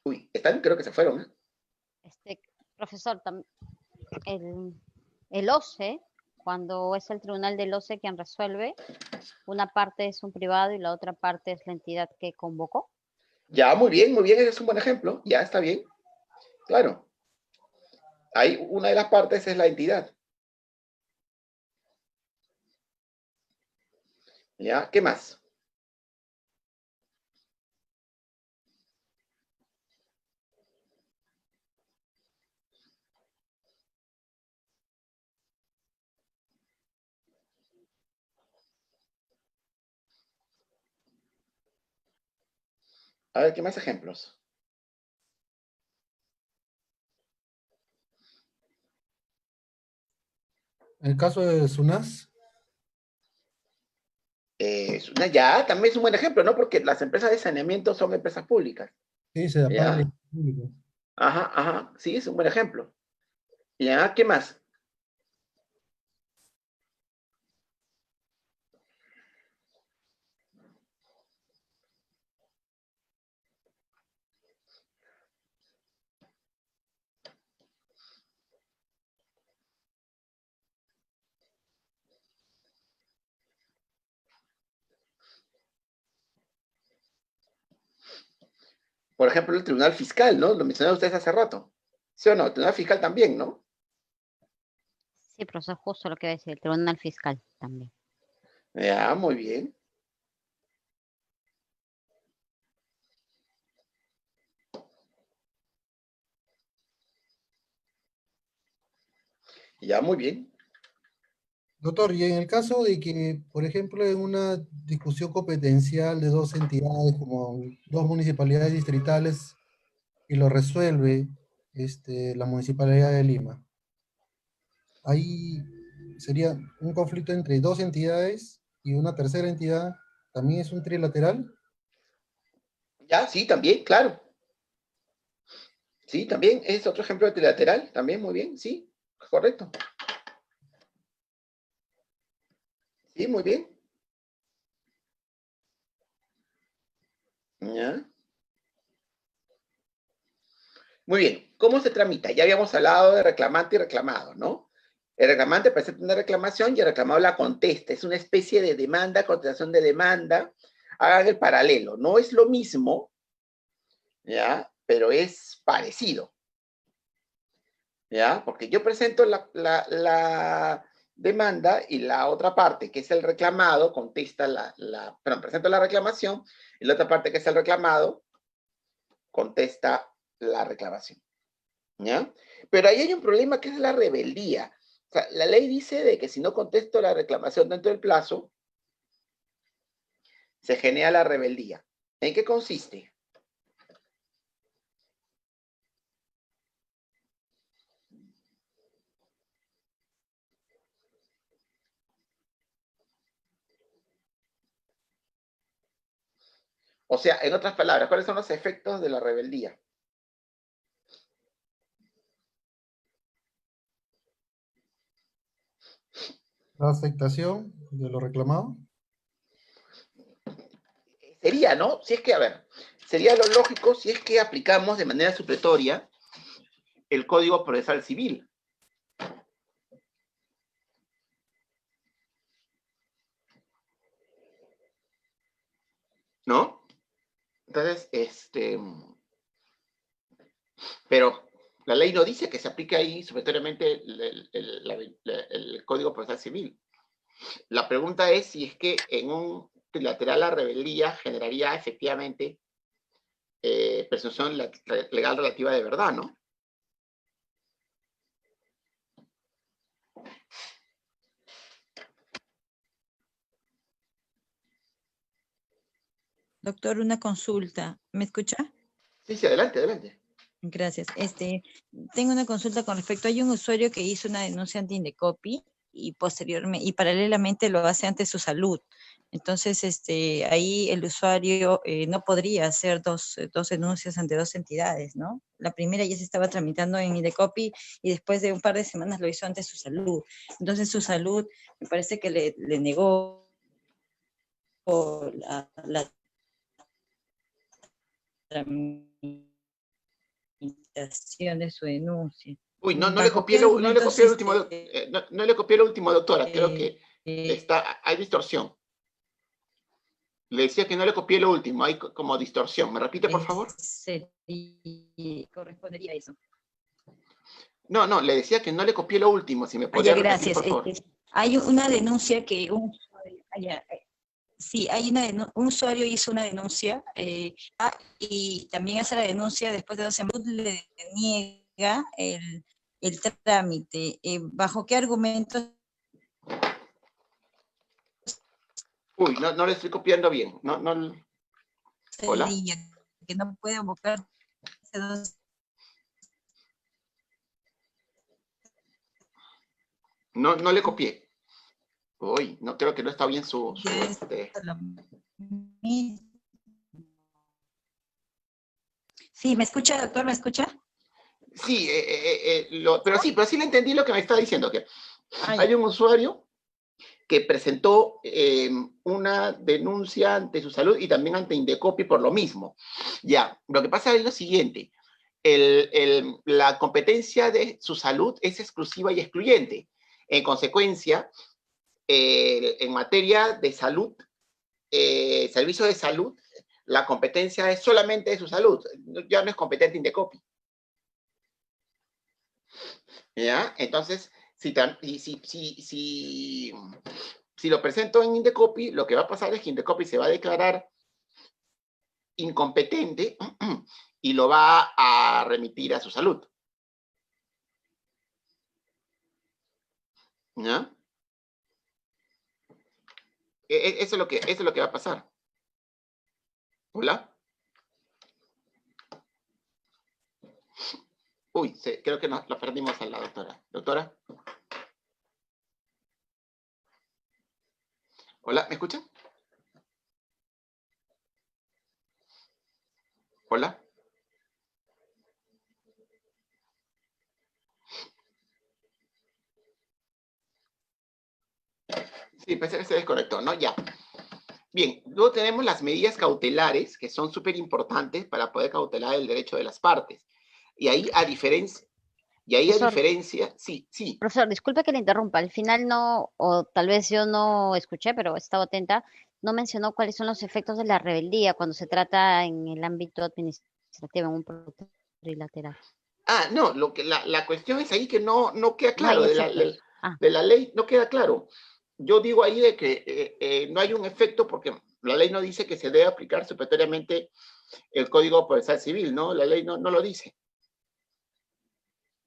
Uy, están, creo que se fueron, ¿eh? Profesor, el OCE, cuando es el tribunal del OCE quien resuelve, una parte es un privado y la otra parte es la entidad que convocó. Ya, muy bien, ese es un buen ejemplo. Ya, está bien. Claro. Ahí una de las partes es la entidad. ¿Ya? ¿Qué más? A ver, ¿qué más ejemplos? En el caso de SUNAS, Ya, también es un buen ejemplo, ¿no? Porque las empresas de saneamiento son empresas públicas. sí, se da ¿Ya? para el público. Ajá, ajá, sí, es un buen ejemplo. Ya, ¿qué más? Por ejemplo, el Tribunal Fiscal, ¿no? Lo mencionaron ustedes hace rato. ¿Sí o no? El Tribunal Fiscal también, ¿no? Sí, profesor, justo lo que iba a decir, el Tribunal Fiscal también. Ya, muy bien. Ya, muy bien. Doctor, y en el caso de que, por ejemplo, en una discusión competencial de dos entidades, como dos municipalidades distritales, y lo resuelve la Municipalidad de Lima, ahí sería un conflicto entre dos entidades y una tercera entidad, ¿también es un trilateral? Ya, sí, también, claro. Sí, también es otro ejemplo de trilateral. También, muy bien, sí, correcto. Sí, muy bien. Ya. Muy bien, ¿cómo se tramita? Ya habíamos hablado de reclamante y reclamado, ¿no? El reclamante presenta una reclamación y el reclamado la contesta. Es una especie de demanda, contestación de demanda. Hagan el paralelo. No es lo mismo, ¿ya? Pero es parecido, ¿ya? Porque yo presento la demanda y la otra parte, que es el reclamado, contesta perdón, presento la reclamación y la otra parte, que es el reclamado, contesta la reclamación. ¿Ya? Pero ahí hay un problema que es la rebeldía. O sea, la ley dice de que si no contesto la reclamación dentro del plazo, se genera la rebeldía. ¿En qué consiste? O sea, en otras palabras, ¿cuáles son los efectos de la rebeldía? La aceptación de lo reclamado. Sería, ¿no? Si es que, a ver, sería lo lógico si es que aplicamos de manera supletoria el Código Procesal Civil. ¿No? Entonces, pero la ley no dice que se aplique ahí supletoriamente el Código Procesal Civil. La pregunta es si es que en un trilateral la rebeldía generaría efectivamente presunción legal relativa de verdad, ¿no? Doctor, una consulta. ¿Me escucha? Sí, sí, adelante, adelante. Gracias. Tengo una consulta con respecto. Hay un usuario que hizo una denuncia ante Indecopi y posteriormente y paralelamente lo hace ante su salud. Entonces, ahí el usuario no podría hacer dos denuncias ante dos entidades, ¿no? La primera ya se estaba tramitando en Indecopi y después de un par de semanas lo hizo ante su salud. Entonces, su salud me parece que le negó la tramitación de su denuncia. Uy, no le ¿Bajo copié, qué no le argumentos copié el último, no le copié lo último, doctora. Creo que hay distorsión. Le decía que no le copié lo último, hay como distorsión. ¿Me repite, por favor? correspondería a eso? No, le decía que no le copié lo último. Si me podría repetir, Gracias. por favor. Hay una denuncia que sí, un usuario hizo una denuncia y también hace la denuncia después de 2 semanas, le niega el trámite. ¿Bajo qué argumentos? Uy, no le estoy copiando bien. Hola. Sería que no puede abocar No le copié. Uy, no creo que no está bien Sí, ¿me escucha, doctor? ¿Me escucha? Sí, pero sí le entendí lo que me está diciendo, que Ay, hay un usuario que presentó una denuncia ante su salud y también ante Indecopi por lo mismo. Ya, lo que pasa es lo siguiente, la competencia de su salud es exclusiva y excluyente. En consecuencia, en materia de salud, servicio de salud, la competencia es solamente de su salud, ya no es competente Indecopi. ¿Ya? Entonces, si lo presento en Indecopi, lo que va a pasar es que Indecopi se va a declarar incompetente y lo va a remitir a su salud. ¿Ya? Eso es lo que va a pasar. ¿Hola? Uy, creo que la perdimos a la doctora. ¿Doctora? ¿Hola? ¿Me escuchan? ¿Hola? Sí, parece que se desconectó, ¿no? Ya. Bien, luego tenemos las medidas cautelares, que son súper importantes para poder cautelar el derecho de las partes. Y ahí, a diferencia, sí. Profesor, disculpe que le interrumpa. Al final no, o tal vez yo no escuché, pero he estado atenta, no mencionó cuáles son los efectos de la rebeldía cuando se trata en el ámbito administrativo, en un proceso trilateral. No, la cuestión es ahí que no queda No hay claro, efectos. de la ley no queda claro. Yo digo ahí de que no hay un efecto porque la ley no dice que se debe aplicar supletoriamente el Código Procesal Civil, ¿no? La ley no lo dice.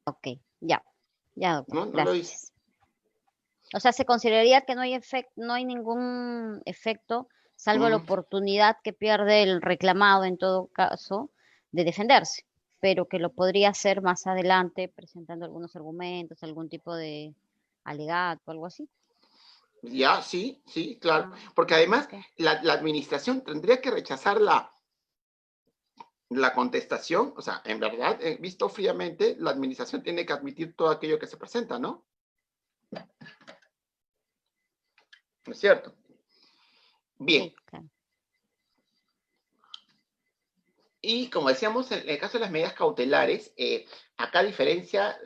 Ok, ya, doctor, No lo dice. gracias. O sea, se consideraría que no hay ningún efecto, salvo la oportunidad que pierde el reclamado en todo caso de defenderse, pero que lo podría hacer más adelante presentando algunos argumentos, algún tipo de alegato, algo así. Ya, sí, claro. Porque además Okay. la administración tendría que rechazar la contestación. O sea, en verdad, visto fríamente, la administración tiene que admitir todo aquello que se presenta, ¿no? ¿No es cierto? Bien. Sí, claro. Y como decíamos, en el caso de las medidas cautelares, acá a diferencia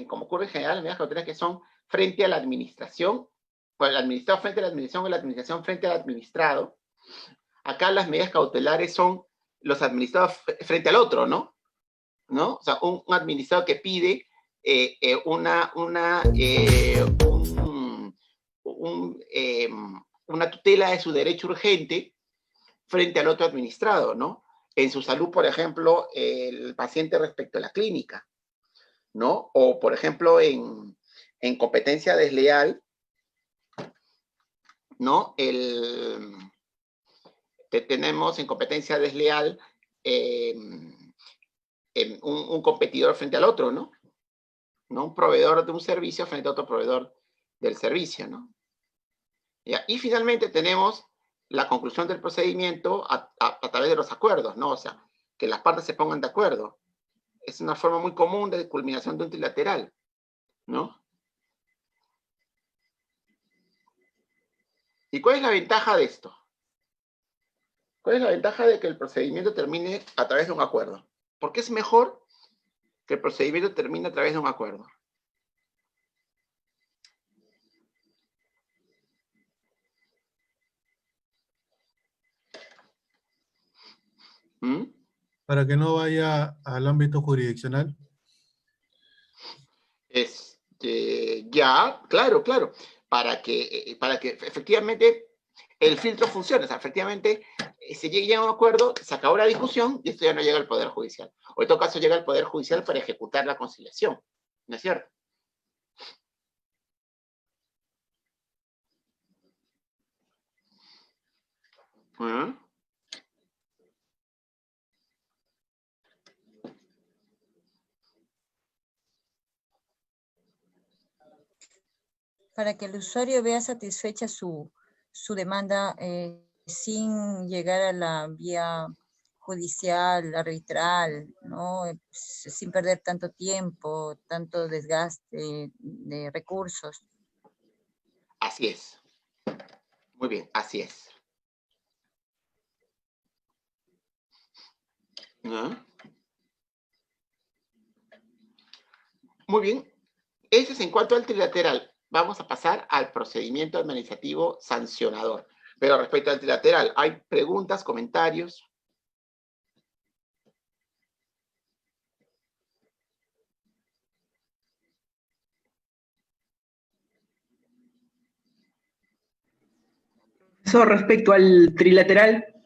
como ocurre en general, las medidas cautelares que son frente a la administración, o el administrado frente a la administración o la administración frente al administrado, acá las medidas cautelares son los administrados frente al otro, ¿no? O sea, un administrado que pide una tutela de su derecho urgente frente al otro administrado, ¿no? En su salud, por ejemplo, el paciente respecto a la clínica, ¿no? O, por ejemplo, en competencia desleal, ¿no? Tenemos en competencia desleal un competidor frente al otro, ¿no? Un proveedor de un servicio frente a otro proveedor del servicio, ¿no? ¿Ya? Y finalmente tenemos la conclusión del procedimiento a través de los acuerdos, ¿no? O sea, que las partes se pongan de acuerdo. Es una forma muy común de culminación de un trilateral, ¿no? ¿Y cuál es la ventaja de esto? ¿Cuál es la ventaja de que el procedimiento termine a través de un acuerdo? ¿Por qué es mejor que el procedimiento termine a través de un acuerdo? Para que no vaya al ámbito jurisdiccional. Ya, claro. Para que efectivamente el filtro funcione. O sea, efectivamente se llega a un acuerdo, se acabó la discusión y esto ya no llega al Poder Judicial. O en todo caso llega al Poder Judicial para ejecutar la conciliación. ¿No es cierto? para que el usuario vea satisfecha su demanda sin llegar a la vía judicial, arbitral, ¿no? ¿no? Sin perder tanto tiempo, tanto desgaste de recursos. Así es. Muy bien, así es. ¿No? Muy bien. Eso es en cuanto al trilateral. Vamos a pasar al procedimiento administrativo sancionador. Pero respecto al trilateral, ¿hay preguntas, comentarios? Eso respecto al trilateral,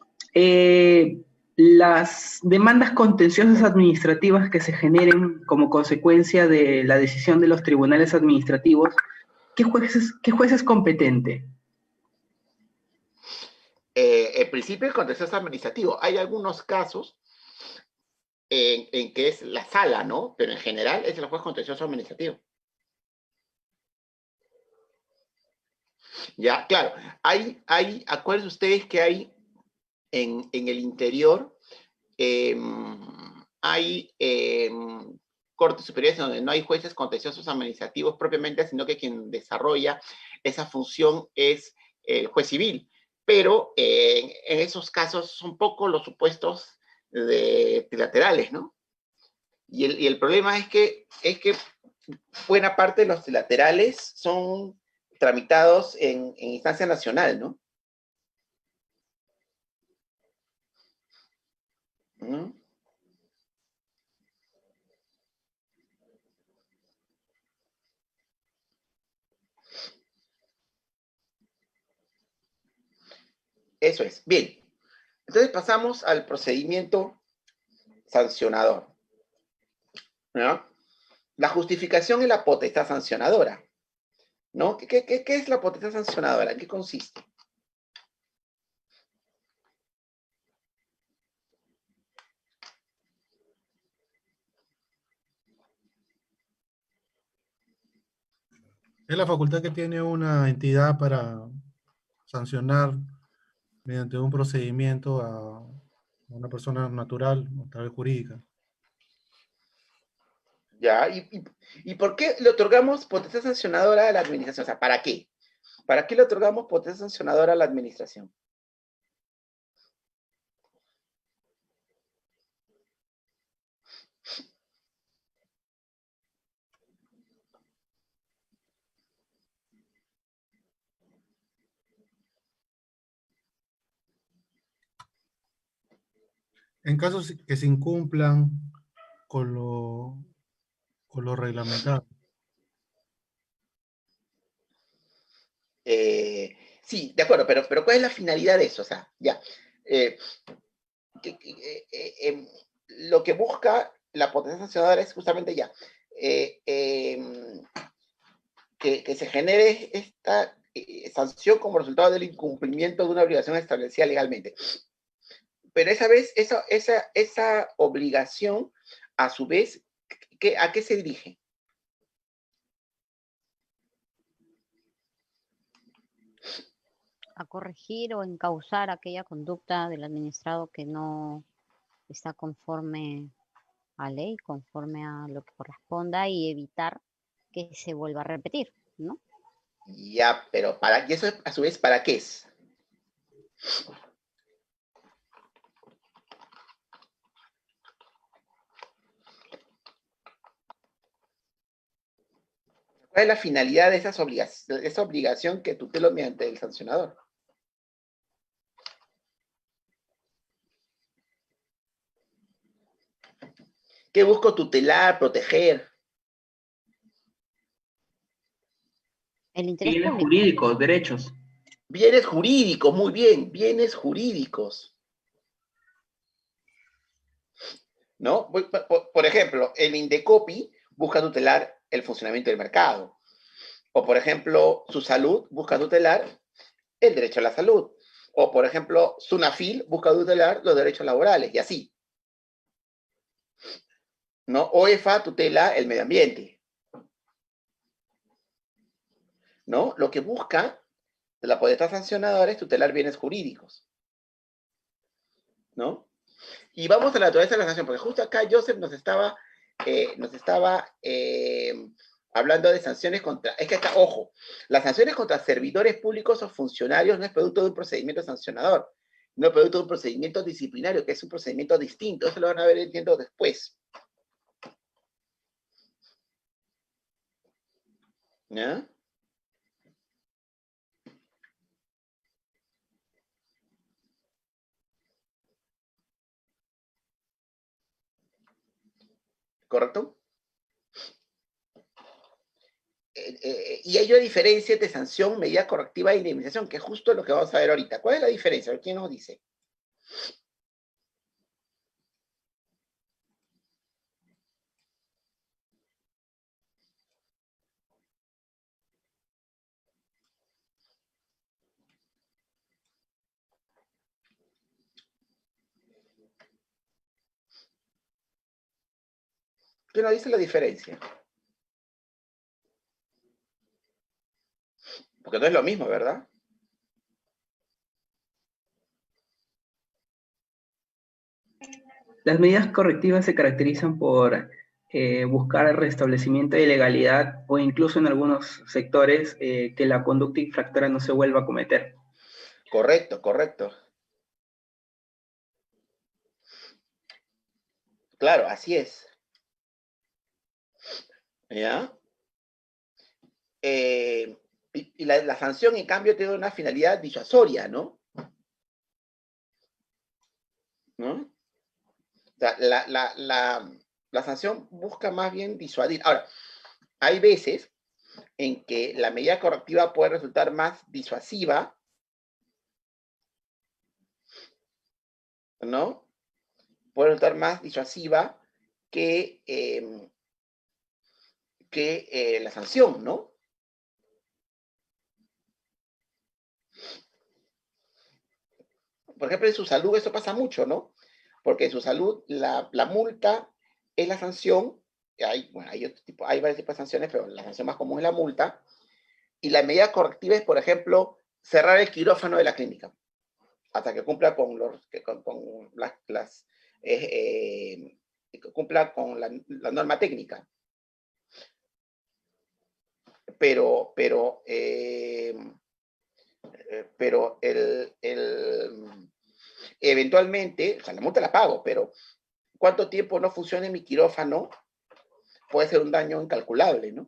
las demandas contenciosas administrativas que se generen como consecuencia de la decisión de los tribunales administrativos, ¿qué juez es competente? El principio del contencioso administrativo. Hay algunos casos en que es la sala, ¿no? Pero en general es el juez contencioso administrativo. Ya, claro. Acuérdense ustedes que hay en el interior, hay cortes superiores donde no hay jueces contenciosos administrativos propiamente, sino que quien desarrolla esa función es el juez civil. Pero en esos casos son pocos los supuestos de trilaterales, ¿no? Y el problema es que buena parte de los trilaterales son tramitados en instancia nacional, ¿no? ¿No? Eso es. Bien. Entonces pasamos al procedimiento sancionador, ¿no? La justificación y la potestad sancionadora, ¿no? ¿Qué es la potestad sancionadora? ¿En qué consiste? Es la facultad que tiene una entidad para sancionar mediante un procedimiento a una persona natural o tal vez jurídica. ¿Ya? ¿Y por qué le otorgamos potestad sancionadora a la administración? O sea, ¿para qué? ¿Para qué le otorgamos potestad sancionadora a la administración? En casos que se incumplan con lo reglamentado. Sí, de acuerdo, pero ¿cuál es la finalidad de eso? O sea, ya. Lo que busca la potestad sancionadora es justamente ya que se genere esta sanción como resultado del incumplimiento de una obligación establecida legalmente. Pero esa obligación, a su vez, ¿a qué se dirige? A corregir o encauzar aquella conducta del administrado que no está conforme a ley, conforme a lo que corresponda y evitar que se vuelva a repetir, ¿no? Ya, pero ¿y eso a su vez para qué es? ¿Cuál es la finalidad de esa obligación que tutela mediante el sancionador? ¿Qué busco tutelar, proteger? El interés Bienes público. jurídicos, derechos. Bienes jurídicos, muy bien, bienes jurídicos. ¿No? Por ejemplo, el Indecopi busca tutelar el funcionamiento del mercado. O, por ejemplo, su salud busca tutelar el derecho a la salud. O, por ejemplo, Sunafil busca tutelar los derechos laborales, y así. ¿No? OEFA tutela el medio ambiente. ¿No? Lo que busca la potestad sancionadora es tutelar bienes jurídicos. ¿No? Y vamos a la naturaleza de la sanción, porque justo acá Joseph nos estaba hablando de sanciones contra, es que acá, ojo, las sanciones contra servidores públicos o funcionarios no es producto de un procedimiento sancionador, no es producto de un procedimiento disciplinario, que es un procedimiento distinto, eso lo van a ver entiendo después. ¿Ya? ¿Correcto? Y hay una diferencia entre sanción, medida correctiva e indemnización, que es justo lo que vamos a ver ahorita. ¿Cuál es la diferencia? ¿Quién nos dice? ¿Quién nos dice la diferencia? Porque no es lo mismo, ¿verdad? Las medidas correctivas se caracterizan por buscar el restablecimiento de legalidad o incluso en algunos sectores que la conducta infractora no se vuelva a cometer. Correcto, correcto. Claro, así es. ¿Ya? Y la sanción, en cambio, tiene una finalidad disuasoria, ¿no? ¿No? O sea, la sanción busca más bien disuadir. Ahora, hay veces en que la medida correctiva puede resultar más disuasiva, ¿no? Puede resultar más disuasiva que la sanción, ¿no? Por ejemplo, en su salud eso pasa mucho, ¿no? Porque en su salud la multa es la sanción, hay varios tipos de sanciones, pero la sanción más común es la multa, y la medida correctiva es, por ejemplo, cerrar el quirófano de la clínica, hasta que cumpla con cumpla con la norma técnica. Pero eventualmente, o sea, la multa la pago, pero ¿cuánto tiempo no funcione mi quirófano? Puede ser un daño incalculable, ¿no?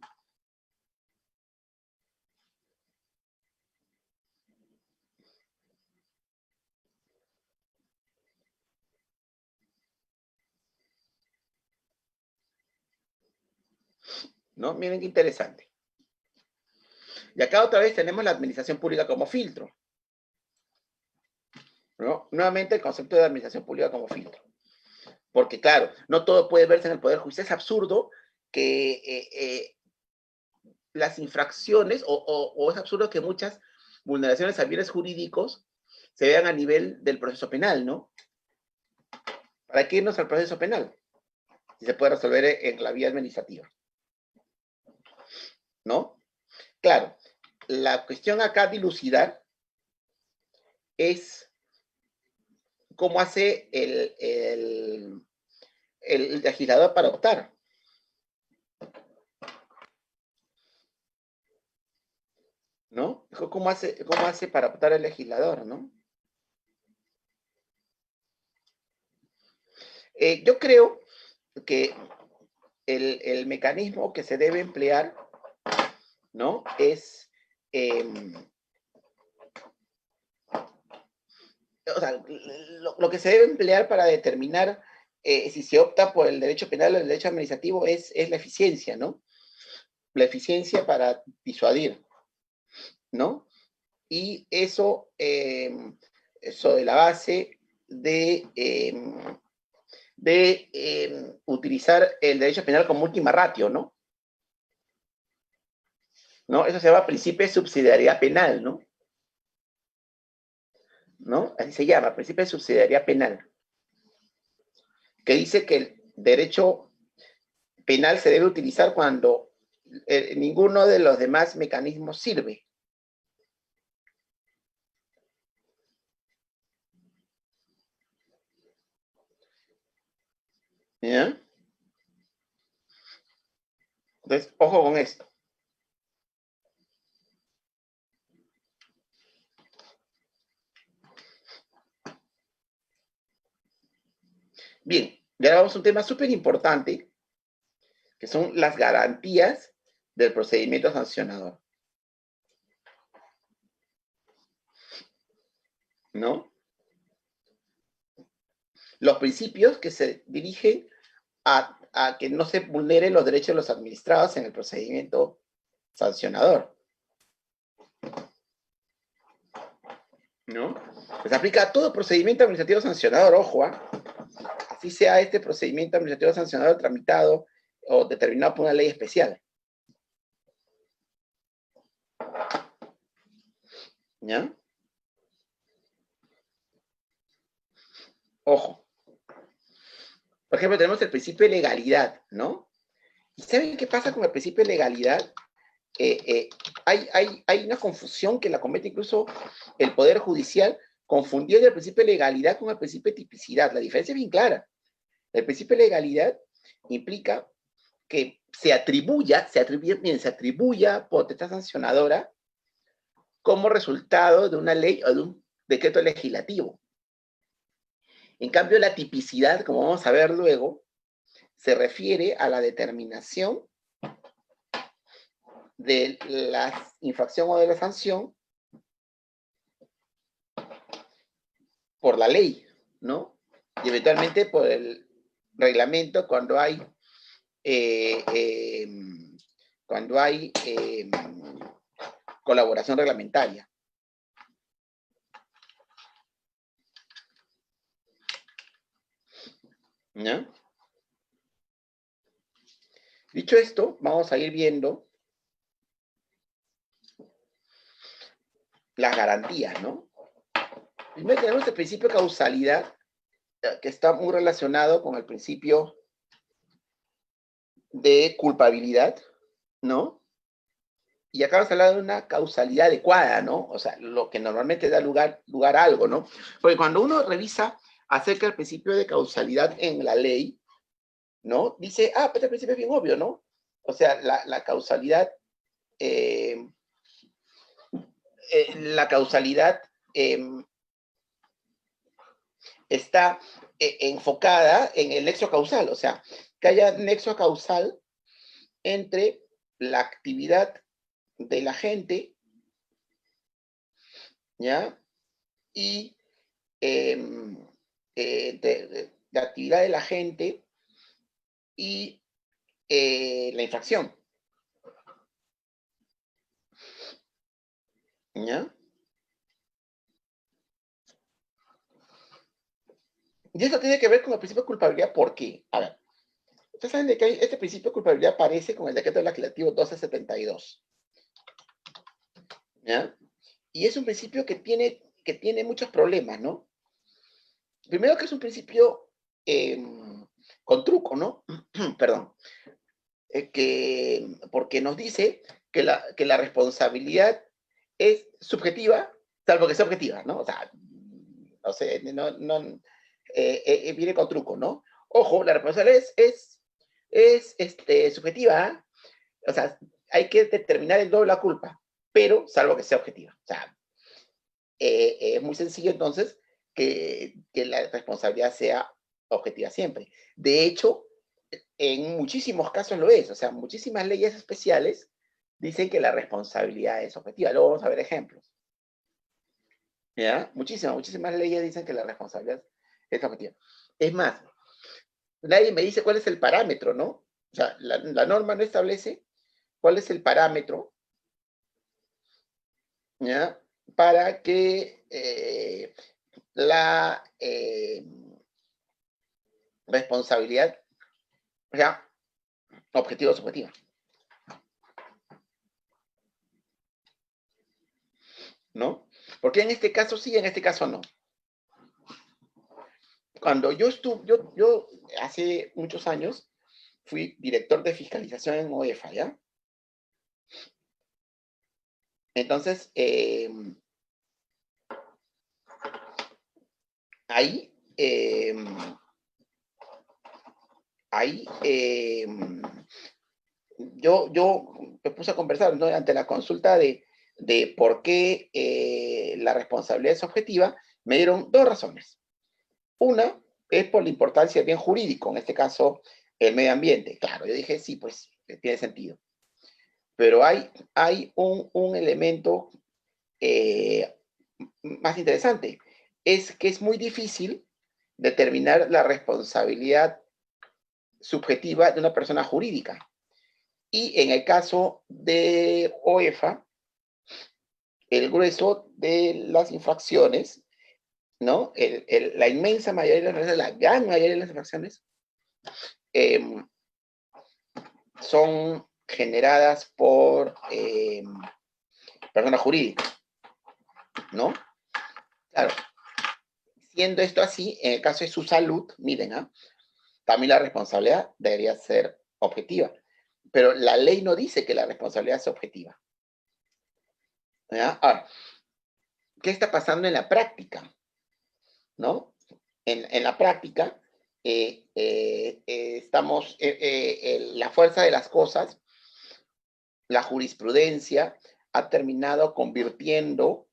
¿No? Miren qué interesante. Y acá otra vez tenemos la administración pública como filtro, ¿no? Nuevamente el concepto de administración pública como filtro. Porque claro, no todo puede verse en el Poder Judicial. Es absurdo que las infracciones, o es absurdo que muchas vulneraciones a bienes jurídicos se vean a nivel del proceso penal, ¿no? ¿Para qué irnos al proceso penal? Si se puede resolver en la vía administrativa, ¿no? Claro, la cuestión acá de dilucidar es cómo hace el legislador para optar. ¿No? ¿Cómo hace para optar el legislador, no? Yo creo que el mecanismo que se debe emplear, ¿no? Es, o sea, lo que se debe emplear para determinar si se opta por el derecho penal o el derecho administrativo es la eficiencia, ¿no? La eficiencia para disuadir, ¿no? Y eso sobre la base de utilizar el derecho penal como última ratio, ¿no? ¿No? Eso se llama principio de subsidiariedad penal, ¿no? ¿No? Así se llama, principio de subsidiariedad penal. Que dice que el derecho penal se debe utilizar cuando ninguno de los demás mecanismos sirve. ¿Ya? Entonces, ojo con esto. Bien, y ahora vamos a un tema súper importante, que son las garantías del procedimiento sancionador. ¿No? Los principios que se dirigen a que no se vulneren los derechos de los administrados en el procedimiento sancionador. ¿No? Pues aplica a todo procedimiento administrativo sancionador, ojo, así sea este procedimiento administrativo sancionador tramitado o determinado por una ley especial. ¿Ya? Ojo. Por ejemplo, tenemos el principio de legalidad, ¿no? ¿Y saben qué pasa con el principio de legalidad? Hay una confusión que la comete incluso el Poder Judicial, confundiendo el principio de legalidad con el principio de tipicidad. La diferencia es bien clara. El principio de legalidad implica que se atribuya potestad sancionadora como resultado de una ley o de un decreto legislativo. En cambio, la tipicidad, como vamos a ver luego, se refiere a la determinación de la infracción o de la sanción por la ley, ¿no? Y eventualmente por el reglamento cuando hay colaboración reglamentaria. ¿Ya? Dicho esto, vamos a ir viendo las garantías, ¿no? Primero tenemos el principio de causalidad, que está muy relacionado con el principio de culpabilidad, ¿no? Y acá vamos a hablar de una causalidad adecuada, ¿no? O sea, lo que normalmente da lugar a algo, ¿no? Porque cuando uno revisa acerca del principio de causalidad en la ley, ¿no? Dice, pues este principio es bien obvio, ¿no? O sea, la causalidad, está enfocada en el nexo causal, o sea, que haya nexo causal entre la actividad de la gente, ¿ya? Y la actividad de la gente y la infracción, ¿ya? Y eso tiene que ver con el principio de culpabilidad, ¿por qué? A ver, ustedes saben de que este principio de culpabilidad aparece con el decreto legislativo 1272, ¿ya? Y es un principio que tiene muchos problemas, ¿no? Primero que es un principio con truco, ¿no? Perdón. Porque nos dice que la responsabilidad es subjetiva, salvo que sea objetiva, ¿no? O sea, viene con truco, ¿no? Ojo, la responsabilidad es subjetiva, ¿eh? O sea, hay que determinar el doble la culpa, pero salvo que sea objetiva. O sea, es muy sencillo entonces que la responsabilidad sea objetiva siempre. De hecho, en muchísimos casos lo es. O sea, muchísimas leyes especiales dicen que la responsabilidad es objetiva. Luego vamos a ver ejemplos. ¿Ya? Muchísimas leyes dicen que la responsabilidad es objetiva. Es más, nadie me dice cuál es el parámetro, ¿no? O sea, la norma no establece cuál es el parámetro, ¿ya? Para que la responsabilidad sea objetiva o subjetiva, ¿no? Porque en este caso sí, en este caso no. Cuando yo hace muchos años fui director de fiscalización en OEFA, ¿ya? Entonces, ahí ahí yo me puse a conversar, ¿no? Ante la consulta de por qué la responsabilidad es objetiva, me dieron dos razones. Una es por la importancia bien jurídico, en este caso, el medio ambiente. Claro, yo dije, sí, pues tiene sentido. Pero hay un elemento más interesante. Es que es muy difícil determinar la responsabilidad subjetiva de una persona jurídica. Y en el caso de OEFA, el grueso de las infracciones, ¿no? La inmensa mayoría, la gran mayoría de las infracciones son generadas por personas jurídicas, ¿no? Claro, siendo esto así, en el caso de su salud, miren, también la responsabilidad debería ser objetiva, pero la ley no dice que la responsabilidad es objetiva. ¿Ya? Ahora, ¿qué está pasando en la práctica? ¿No? En la práctica, estamos, la fuerza de las cosas, la jurisprudencia ha terminado convirtiendo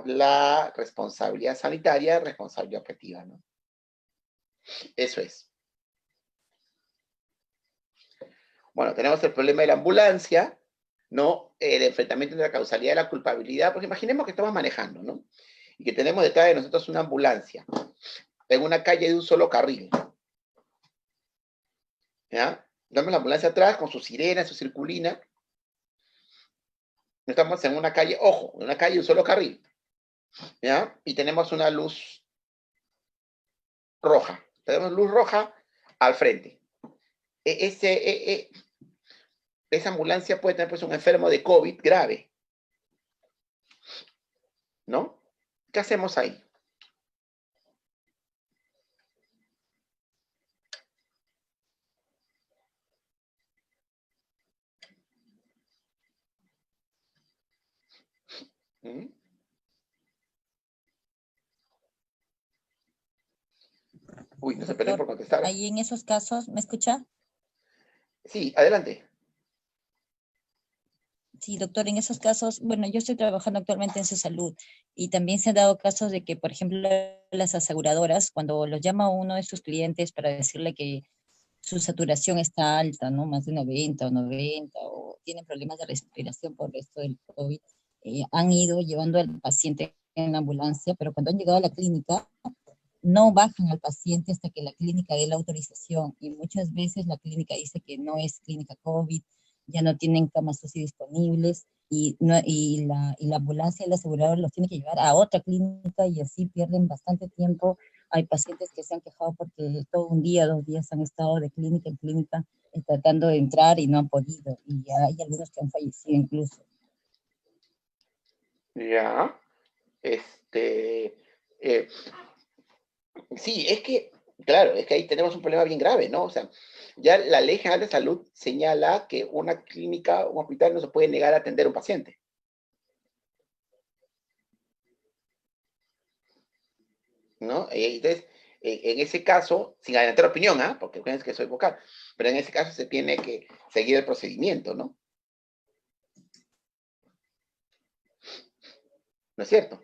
la responsabilidad sanitaria en responsabilidad objetiva, ¿no? Eso es. Bueno, tenemos el problema de la ambulancia, ¿no? El enfrentamiento entre la causalidad y la culpabilidad, porque imaginemos que estamos manejando, ¿no? Y que tenemos detrás de nosotros una ambulancia en una calle de un solo carril. ¿Ya? Tenemos la ambulancia atrás con su sirena, su circulina. Estamos en una calle, ojo, en una calle de un solo carril. ¿Ya? Y tenemos una luz roja. Tenemos luz roja al frente. Esa ambulancia puede tener pues, un enfermo de COVID grave. ¿No? ¿Qué hacemos ahí? ¿Mm? Uy, no se peleen por contestar. Ahí en esos casos, ¿me escucha? Sí, adelante. Sí, doctor, en esos casos, bueno, yo estoy trabajando actualmente en su salud y también se han dado casos de que, por ejemplo, las aseguradoras, cuando los llama uno de sus clientes para decirle que su saturación está alta, ¿no? Más de 90 o tienen problemas de respiración por esto del COVID, han ido llevando al paciente en la ambulancia, pero cuando han llegado a la clínica, no bajan al paciente hasta que la clínica dé la autorización y muchas veces la clínica dice que no es clínica COVID, ya no tienen camas UCI disponibles y la ambulancia y el asegurador los tiene que llevar a otra clínica y así pierden bastante tiempo. Hay pacientes que se han quejado porque todo un día, 2 días han estado de clínica en clínica tratando de entrar y no han podido y ya hay algunos que han fallecido incluso. Ya. Sí, es que, claro, es que ahí tenemos un problema bien grave, ¿no? O sea, ya la Ley General de Salud señala que una clínica, un hospital no se puede negar a atender a un paciente. ¿No? Entonces, en ese caso, sin adelantar opinión, porque fíjense que soy vocal, pero en ese caso se tiene que seguir el procedimiento, ¿no? ¿No es cierto?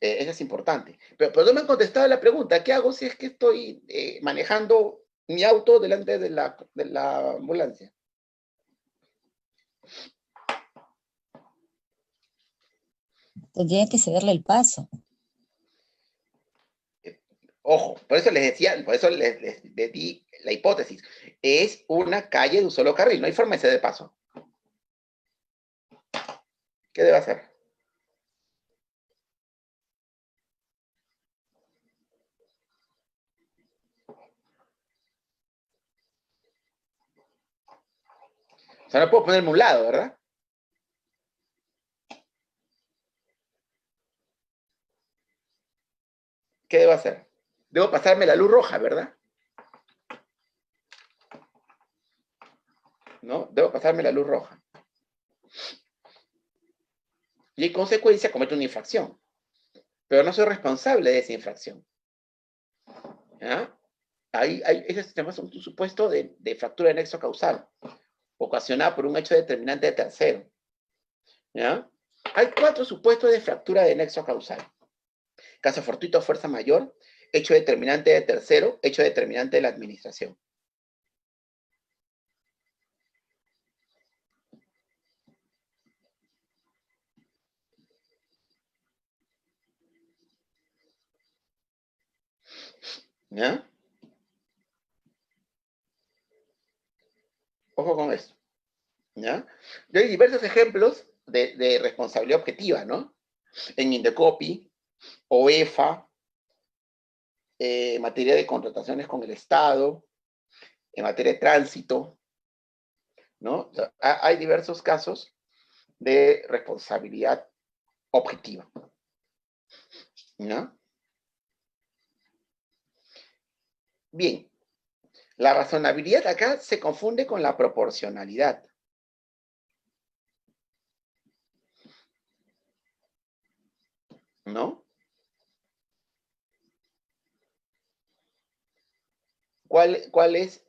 Eso es importante. Pero no me han contestado la pregunta, ¿qué hago si es que estoy manejando mi auto delante de la ambulancia? Tendrían que cederle el paso. Ojo, por eso les decía, por eso les di la hipótesis. Es una calle de un solo carril, no hay forma de ceder paso. ¿Qué debe hacer? O sea, no puedo ponerme a un lado, ¿verdad? ¿Qué debo hacer? Debo pasarme la luz roja, ¿verdad? ¿No? Debo pasarme la luz roja. Y en consecuencia cometo una infracción. Pero no soy responsable de esa infracción. ¿Ya? ese tenemos un supuesto de fractura de nexo causal, ocasionada por un hecho determinante de tercero. ¿Ya? Hay 4 supuestos de fractura de nexo causal. Caso fortuito, fuerza mayor, hecho determinante de tercero, hecho determinante de la administración. ¿Ya? Ojo con esto. ¿Ya? Y hay diversos ejemplos de responsabilidad objetiva, ¿no? En Indecopi, OEFA, en materia de contrataciones con el Estado, en materia de tránsito, ¿no? O sea, hay diversos casos de responsabilidad objetiva, ¿no? Bien, la razonabilidad acá se confunde con la proporcionalidad. ¿No? ¿Cuál es?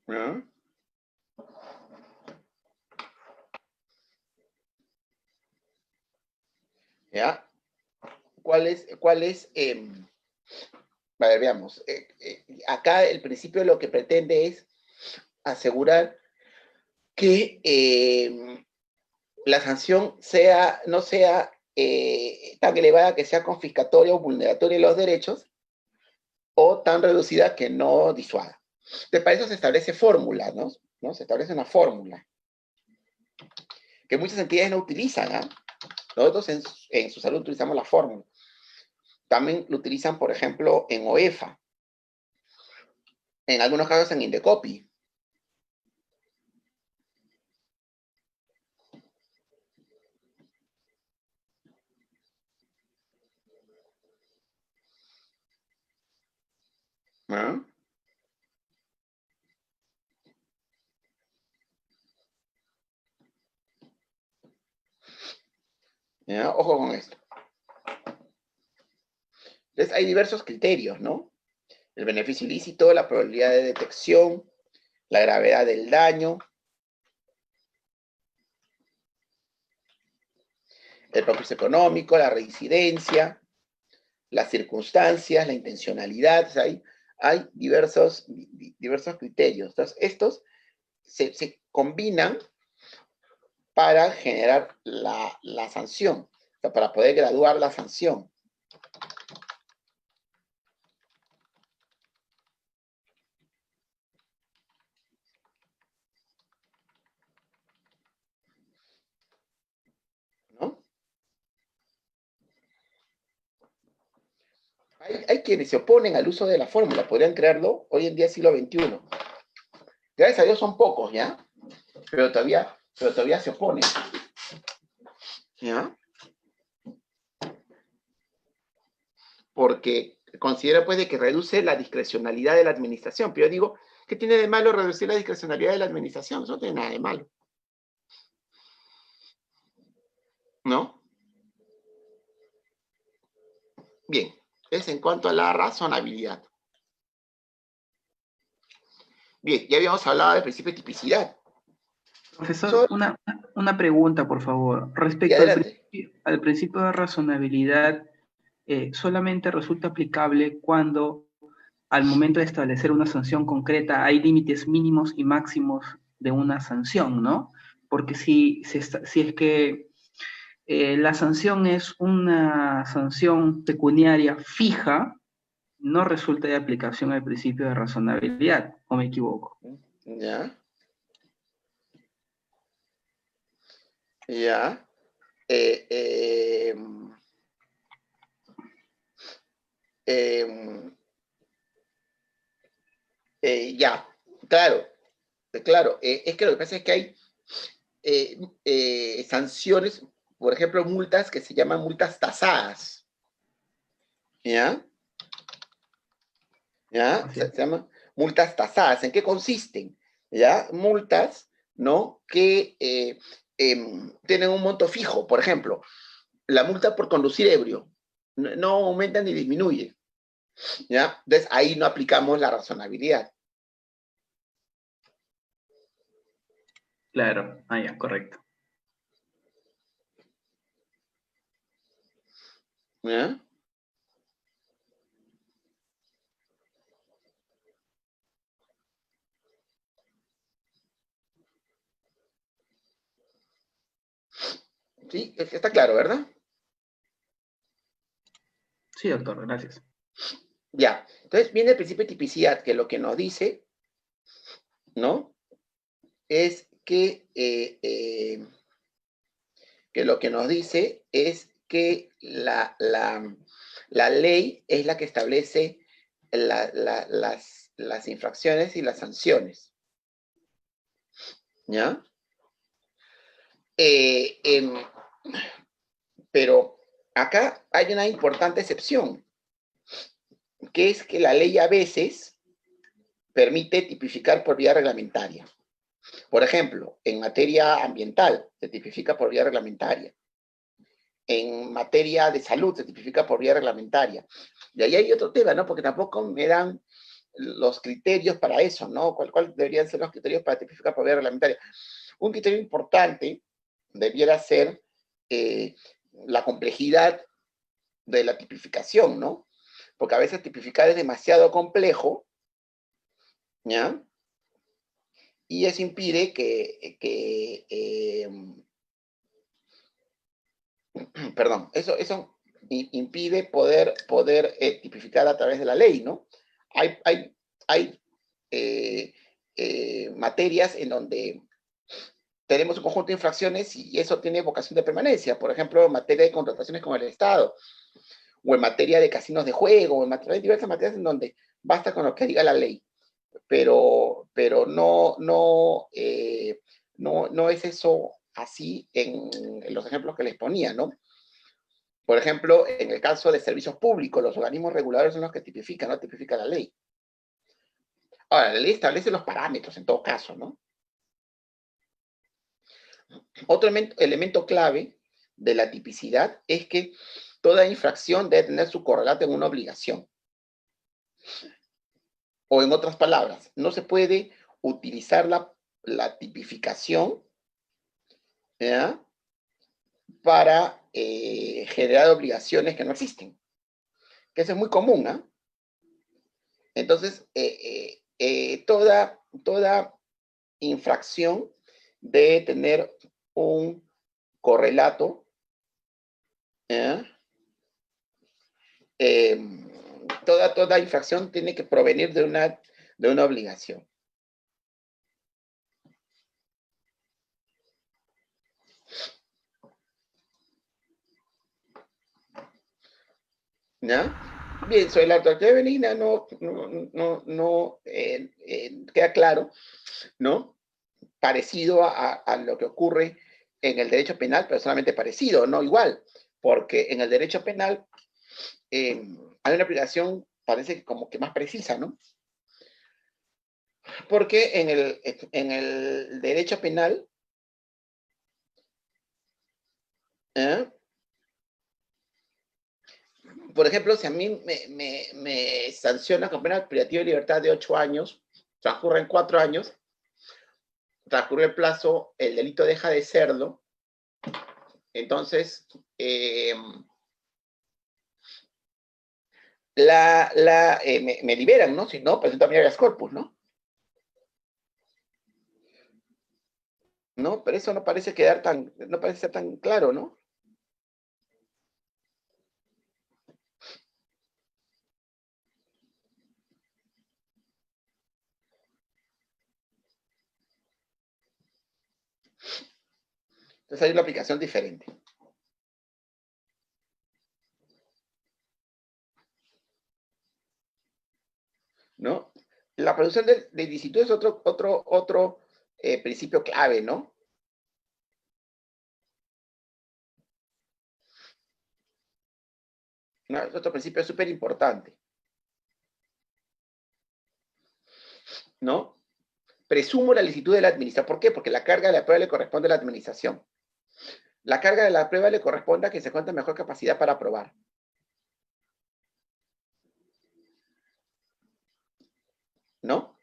¿No? ¿Ya? ¿Cuál es? A ver, veamos. Acá el principio lo que pretende es asegurar que la sanción no sea tan elevada que sea confiscatoria o vulneratoria de los derechos, o tan reducida que no disuada. Entonces, para eso se establece fórmula, ¿no? Se establece una fórmula que muchas entidades no utilizan, ¿ah? Nosotros en su salud utilizamos la fórmula. También lo utilizan, por ejemplo, en OEFA. En algunos casos en Indecopi. ¿No? ¿Ya? Ojo con esto. Entonces, hay diversos criterios, ¿no? El beneficio ilícito, la probabilidad de detección, la gravedad del daño, el propósito económico, la reincidencia, las circunstancias, la intencionalidad. O sea, hay diversos criterios. Entonces, estos se combinan para generar la sanción, o sea, para poder graduar la sanción. ¿No? Hay quienes se oponen al uso de la fórmula, podrían creerlo hoy en día siglo XXI. Gracias a Dios son pocos, ¿ya? Pero todavía se oponen. ¿Ya? Porque considera pues de que reduce la discrecionalidad de la administración. Pero yo digo, ¿qué tiene de malo reducir la discrecionalidad de la administración? Eso no tiene nada de malo. ¿No? Bien, es en cuanto a la razonabilidad. Bien, ya habíamos hablado del principio de tipicidad. Profesor, una pregunta, por favor. Respecto al principio de razonabilidad, solamente resulta aplicable cuando al momento de establecer una sanción concreta hay límites mínimos y máximos de una sanción, ¿no? Porque si es que la sanción es una sanción pecuniaria fija, no resulta de aplicación al principio de razonabilidad, ¿o me equivoco? Ya. Ya. Ya, claro. Es que lo que pasa es que hay sanciones, por ejemplo, multas que se llaman multas tasadas. ¿Ya? ¿Ya? Se llaman multas tasadas. ¿En qué consisten? ¿Ya? Multas, ¿no? Que tienen un monto fijo. Por ejemplo, la multa por conducir ebrio no aumenta ni disminuye, ¿ya? Entonces, ahí no aplicamos la razonabilidad. Claro, ya, correcto. ¿Ya? Sí, está claro, ¿verdad? Sí, doctor, gracias. Ya, entonces viene el principio de tipicidad, que lo que nos dice, ¿no? Es que lo que nos dice es que la ley es la que establece las infracciones y las sanciones, ¿ya? Pero acá hay una importante excepción, que es que la ley a veces permite tipificar por vía reglamentaria. Por ejemplo, en materia ambiental se tipifica por vía reglamentaria. En materia de salud se tipifica por vía reglamentaria. Y ahí hay otro tema, ¿no? Porque tampoco me dan los criterios para eso, ¿no? ¿Cuál deberían ser los criterios para tipificar por vía reglamentaria? Un criterio importante debiera ser la complejidad de la tipificación, ¿no? Porque a veces tipificar es demasiado complejo, ¿ya? Y eso impide perdón, eso impide poder tipificar a través de la ley, ¿no? Hay materias en donde tenemos un conjunto de infracciones y eso tiene vocación de permanencia. Por ejemplo, en materia de contrataciones con el Estado, o en materia de casinos de juego, o en materia de diversas materias en donde basta con lo que diga la ley. Pero no es eso así en los ejemplos que les ponía, ¿no? Por ejemplo, en el caso de servicios públicos, los organismos reguladores son los que tipifican, no tipifica la ley. Ahora, la ley establece los parámetros en todo caso, ¿no? Otro elemento clave de la tipicidad es que toda infracción debe tener su correlato en una obligación. O en otras palabras, no se puede utilizar la tipificación, ¿ya?, para generar obligaciones que no existen. Que eso es muy común, ¿no? Entonces, toda infracción debe tener un correlato, ¿ya? Toda infracción tiene que provenir de una obligación. ¿Ya? Bien, sobre la autoridad benigna no queda claro, ¿no? Parecido a lo que ocurre en el derecho penal, pero solamente parecido, no igual, porque en el derecho penal hay una aplicación, parece que como que más precisa, ¿no? Porque en el derecho penal, por ejemplo, si a mí me sanciona con pena privativa de libertad de 8 años, transcurren 4 años, transcurre el plazo, el delito deja de serlo, entonces me liberan, ¿no? Si no, presento a mi habeas corpus, ¿no? ¿No? Pero eso no parece no parece ser tan claro, ¿no? Entonces hay una aplicación diferente. ¿No? La producción de ilicitud es otro principio clave, ¿no? No, es otro principio súper importante, ¿no? Presumo la licitud de la administración. ¿Por qué? Porque la carga de la prueba le corresponde a la administración. la carga de la prueba le corresponde a quien se cuenta mejor capacidad para aprobar. ¿No?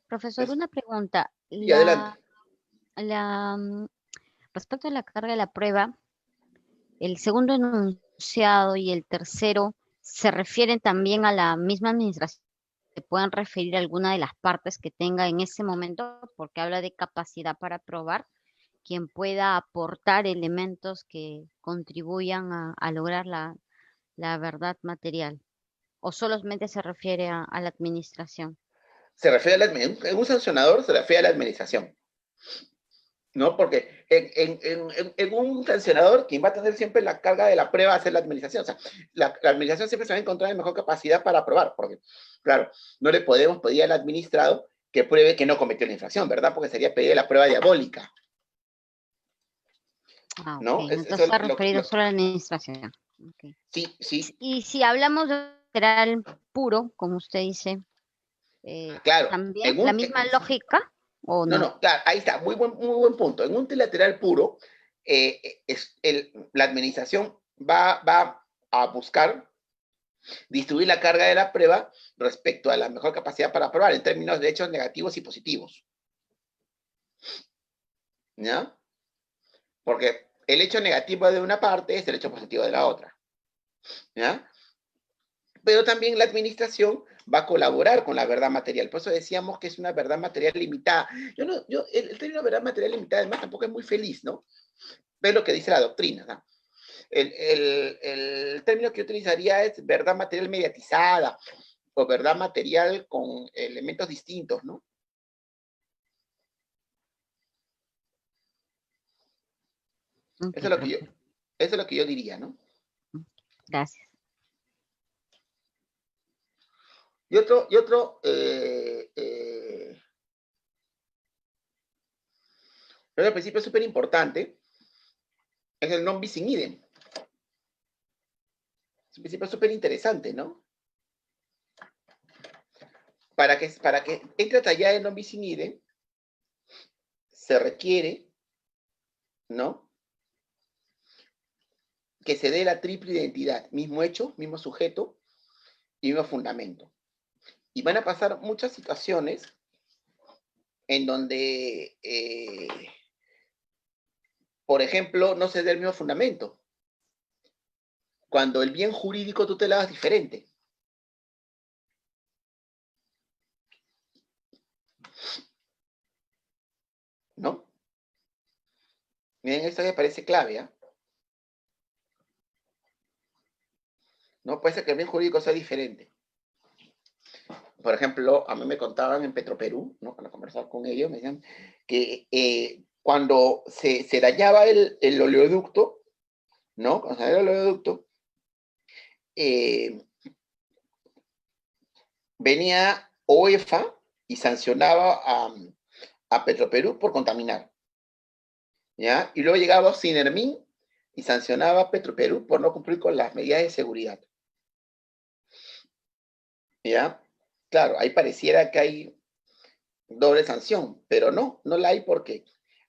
Profesor, una pregunta. Y adelante. Respecto a la carga de la prueba, el segundo enunciado y el tercero se refieren también a la misma administración. Se pueden referir a alguna de las partes que tenga en ese momento, porque habla de capacidad para aprobar, quien pueda aportar elementos que contribuyan a lograr la verdad material. ¿O solamente se refiere a la administración? Se refiere en un sancionador se refiere a la administración. ¿No? Porque en un sancionador, quien va a tener siempre la carga de la prueba va a ser la administración. O sea, la administración siempre se va a encontrar en mejor capacidad para aprobar, porque, claro, no le podemos pedir al administrado que pruebe que no cometió la infracción, ¿verdad? Porque sería pedir la prueba diabólica. Ah, ok. ¿No? Entonces está referido solo a la administración. Okay. Sí, sí. Y si hablamos de lateral puro, como usted dice, claro, también la misma lógica, ¿o no? No, claro, ahí está, muy buen punto. En un trilateral puro, la administración va a buscar distribuir la carga de la prueba respecto a la mejor capacidad para aprobar en términos de hechos negativos y positivos. ¿Ya? Porque el hecho negativo de una parte es el hecho positivo de la otra. ¿Ya? Pero también la administración va a colaborar con la verdad material. Por eso decíamos que es una verdad material limitada. El término verdad material limitada, además, tampoco es muy feliz, ¿no? Ve lo que dice la doctrina, ¿no? El término que yo utilizaría es verdad material mediatizada o verdad material con elementos distintos, ¿no? Okay, eso es lo que yo diría, ¿no? Gracias. Y otro principio súper importante es el non bis in idem. Es un principio súper interesante, ¿no? Para que entre a talla de non bis in idem, se requiere, ¿no? Que se dé la triple identidad, mismo hecho, mismo sujeto y mismo fundamento. Y van a pasar muchas situaciones en donde, por ejemplo, no se dé el mismo fundamento. Cuando el bien jurídico tutelado es diferente. ¿No? Miren, esto me parece clave, ¿eh? No puede ser que el bien jurídico sea diferente. Por ejemplo, a mí me contaban en Petroperú, ¿no? Cuando conversaba con ellos, me decían que cuando se dañaba el oleoducto, ¿no? Cuando se dañaba el oleoducto, venía OEFA y sancionaba a Petroperú por contaminar, ¿ya? Y luego llegaba Sinermin y sancionaba a Petroperú por no cumplir con las medidas de seguridad. ¿Ya? Claro, ahí pareciera que hay doble sanción, pero no la hay porque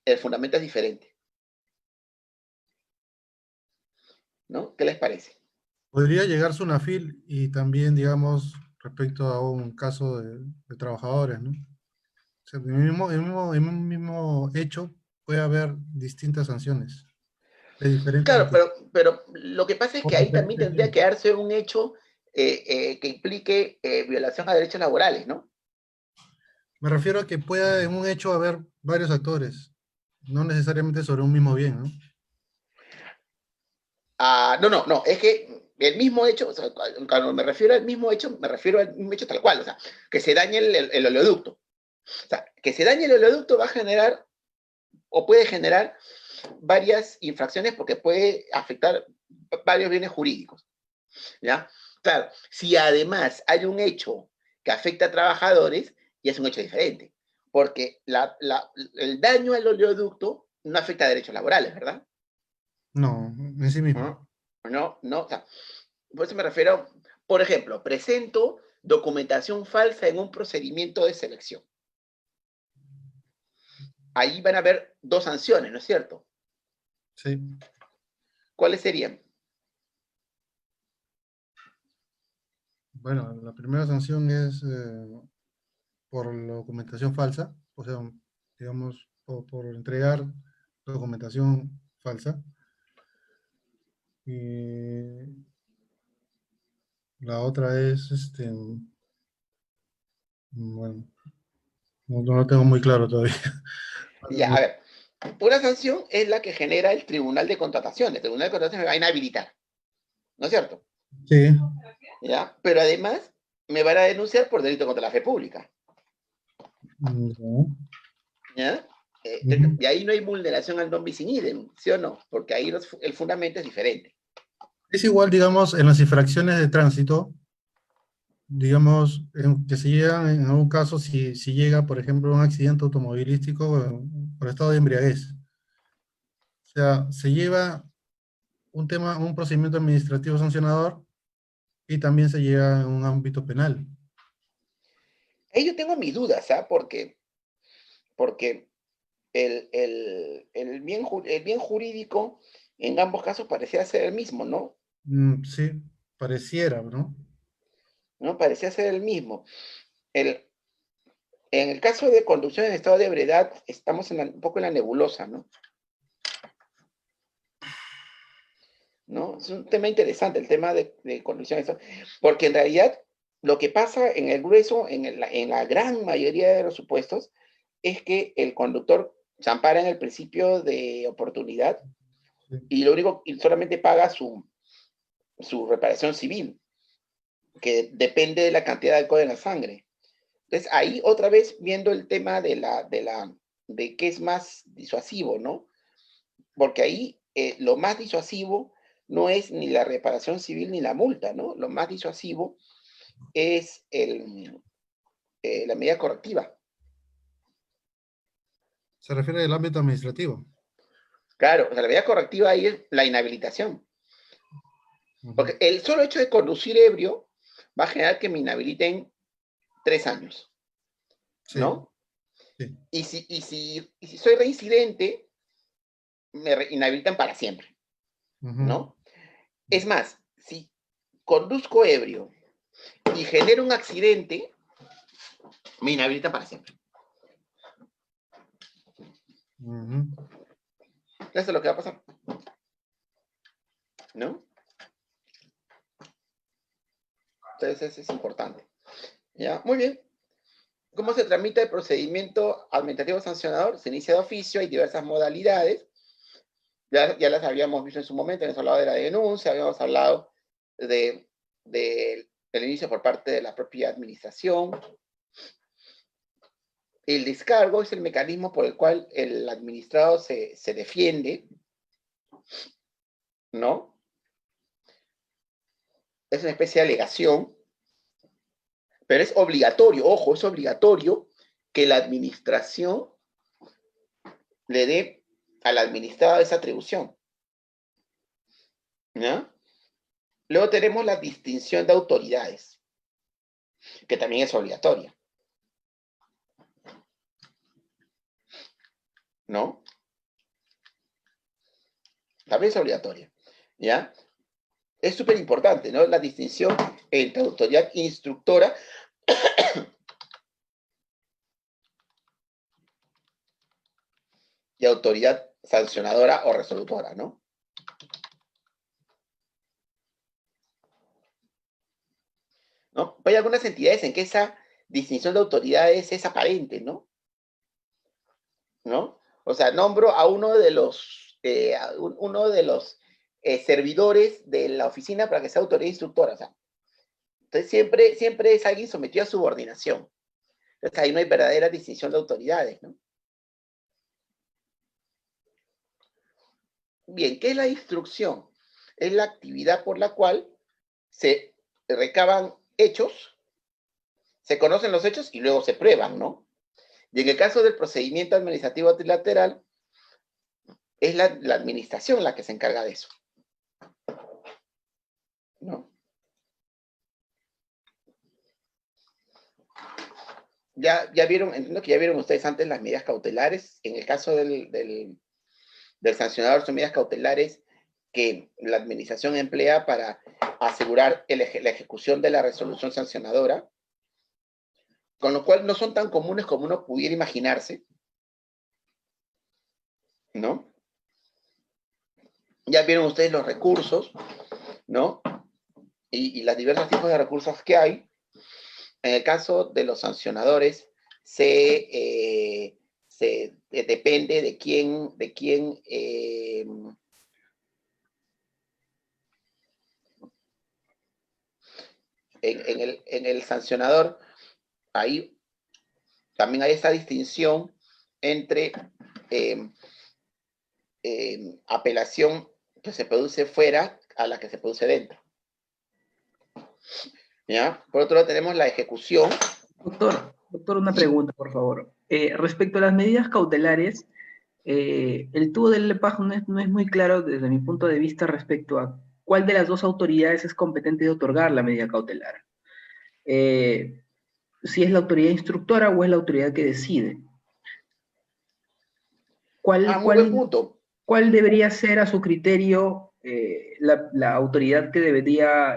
el fundamento es diferente. ¿No? ¿Qué les parece? Podría llegar Sunafil y también, digamos, respecto a un caso de trabajadores, ¿no? O sea, en un mismo hecho puede haber distintas sanciones de diferentes Claro, motivos. pero lo que pasa es que ahí también tendría que darse un hecho que implique violación a derechos laborales, ¿no? Me refiero a que pueda en un hecho haber varios actores, no necesariamente sobre un mismo bien, ¿no? No, es que el mismo hecho, o sea, cuando me refiero al mismo hecho, me refiero al mismo hecho tal cual, o sea, que se dañe el oleoducto. O sea, que se dañe el oleoducto va a generar, o puede generar, varias infracciones porque puede afectar varios bienes jurídicos, ¿ya? Claro, si además hay un hecho que afecta a trabajadores, ya es un hecho diferente, porque el daño al oleoducto no afecta a derechos laborales, ¿verdad? No, en sí mismo. No, o sea, por eso me refiero, por ejemplo, presento documentación falsa en un procedimiento de selección, ahí van a haber 2 sanciones, ¿no es cierto? Sí. ¿Cuáles serían? Bueno, la primera sanción es por la documentación falsa, o sea, digamos, por entregar documentación falsa. Y la otra es, bueno, no lo tengo muy claro todavía. Ya, a ver. Una sanción es la que genera el Tribunal de Contrataciones. El Tribunal de Contrataciones me va a inhabilitar, ¿no es cierto? Sí. ¿Ya? Pero además me van a denunciar por delito contra la fe pública. No. ¿Ya? Ujú. Y ahí no hay vulneración al non bis in idem, ¿sí o no? Porque ahí el fundamento es diferente. Es igual, digamos, en las infracciones de tránsito, digamos, que se llegan en algún caso, si llega, por ejemplo, un accidente automovilístico por estado de embriaguez. O sea, se lleva un procedimiento administrativo sancionador y también se llega en un ámbito penal. Ahí yo tengo mis dudas, ¿ah? Porque el bien jurídico en ambos casos parecía ser el mismo, ¿no? Sí, pareciera, ¿no? ¿No? Parecía ser el mismo. En el caso de conducción en estado de ebriedad, estamos un poco en la nebulosa, ¿no? ¿No? Es un tema interesante el tema de conducción en estado, porque en realidad lo que pasa en el grueso, en la gran mayoría de los supuestos, es que el conductor se ampara en el principio de oportunidad Sí. y solamente paga su reparación civil, que depende de la cantidad de alcohol en la sangre. Entonces, ahí otra vez viendo el tema de qué es más disuasivo, ¿no? Porque ahí lo más disuasivo no es ni la reparación civil ni la multa, ¿no? Lo más disuasivo es la medida correctiva. Se refiere al ámbito administrativo. Claro, o sea, la medida correctiva ahí es la inhabilitación. Porque el solo hecho de conducir ebrio va a generar que me inhabiliten 3 años, ¿no? Sí. Y si soy reincidente, me inhabilitan para siempre, ¿no? Es más, si conduzco ebrio y genero un accidente, me inhabilitan para siempre. Eso es lo que va a pasar, ¿no? Entonces eso es importante. ¿Ya? Muy bien. ¿Cómo se tramita el procedimiento administrativo sancionador? Se inicia de oficio, hay diversas modalidades. Ya las habíamos visto en su momento, habíamos hablado de la denuncia, habíamos hablado del inicio por parte de la propia administración. El descargo es el mecanismo por el cual el administrado se defiende, ¿no? Es una especie de alegación, pero es obligatorio, ojo, es obligatorio que la administración le dé al administrado esa atribución, ¿no? Luego tenemos la distinción de autoridades, que también es obligatoria, ¿no? También es obligatoria, ¿ya? Es súper importante, ¿no? La distinción entre autoridad instructora y autoridad sancionadora o resolutora, ¿no? ¿No? Hay algunas entidades en que esa distinción de autoridades es aparente, ¿no? ¿No? O sea, nombro a uno de los servidores de la oficina para que sea autoridad instructora. O sea, entonces siempre es alguien sometido a subordinación. Entonces ahí no hay verdadera distinción de autoridades, ¿no? Bien, ¿qué es la instrucción? Es la actividad por la cual se recaban hechos, se conocen los hechos y luego se prueban, ¿no? Y en el caso del procedimiento administrativo trilateral, es la administración la que se encarga de eso, ¿no? ya vieron, entiendo que ya vieron ustedes antes las medidas cautelares. En el caso del sancionador son medidas cautelares que la administración emplea para asegurar la ejecución de la resolución sancionadora, con lo cual no son tan comunes como uno pudiera imaginarse, ¿no? Ya vieron ustedes los recursos, ¿no? Y los diversos tipos de recursos que hay. En el caso de los sancionadores, depende de quién en el sancionador, ahí también hay esta distinción entre apelación que se produce fuera a la que se produce dentro. ¿Ya? Por otro lado tenemos la ejecución. Doctor, una pregunta, por favor. Respecto a las medidas cautelares, el tubo del LEPAJ no es muy claro desde mi punto de vista respecto a cuál de las dos autoridades es competente de otorgar la medida cautelar. Si es la autoridad instructora o es la autoridad que decide. Muy buen punto. ¿Cuál debería ser a su criterio la autoridad que debería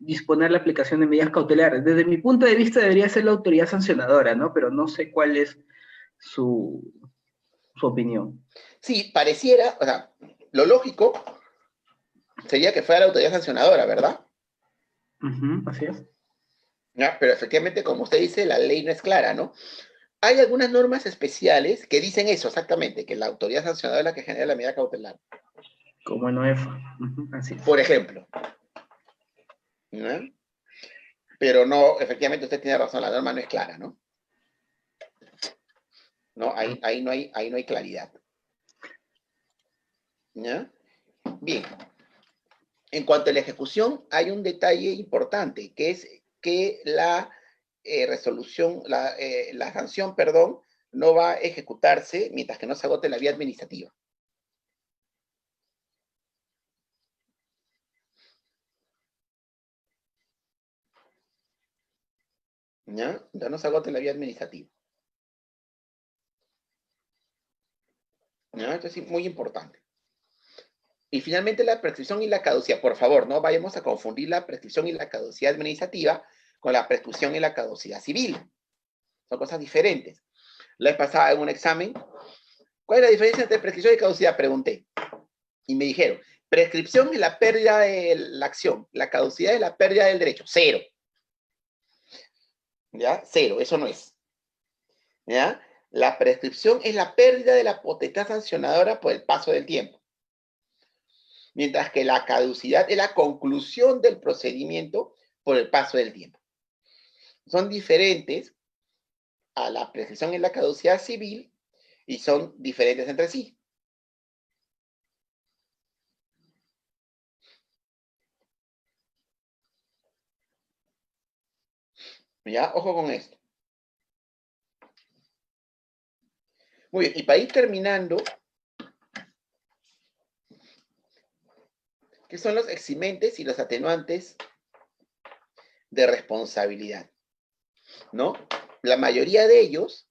disponer la aplicación de medidas cautelares? Desde mi punto de vista debería ser la autoridad sancionadora, ¿no? Pero no sé cuál es su opinión. Sí, pareciera, o sea, lo lógico sería que fuera la autoridad sancionadora, ¿verdad? Así es. ¿Ya? Pero efectivamente, como usted dice, la ley no es clara, ¿no? Hay algunas normas especiales que dicen eso exactamente, que la autoridad sancionadora es la que genera la medida cautelar. Como en OEFA. Así es. Por ejemplo. ¿No? Pero no, efectivamente usted tiene razón, la norma no es clara, ¿no? ¿No? Ahí no hay claridad. ¿Ya? Bien. En cuanto a la ejecución, hay un detalle importante, que es que la la sanción, perdón, no va a ejecutarse mientras que no se agote la vía administrativa. ¿Ya? Ya no se agote la vía administrativa. ¿Ya? Esto es muy importante. Y finalmente la prescripción y la caducidad. Por favor, no vayamos a confundir la prescripción y la caducidad administrativa con la prescripción y la caducidad civil. Son cosas diferentes. La vez pasada en un examen, ¿cuál es la diferencia entre prescripción y caducidad? Pregunté. Y me dijeron, prescripción es la pérdida de la acción, la caducidad es la pérdida del derecho. Cero. ¿Ya? Cero, eso no es. ¿Ya? La prescripción es la pérdida de la potestad sancionadora por el paso del tiempo. Mientras que la caducidad es la conclusión del procedimiento por el paso del tiempo. Son diferentes a la prescripción y la caducidad civil y son diferentes entre sí. ¿Ya? Ojo con esto. Muy bien, y para ir terminando, ¿qué son los eximentes y los atenuantes de responsabilidad? ¿No? La mayoría de ellos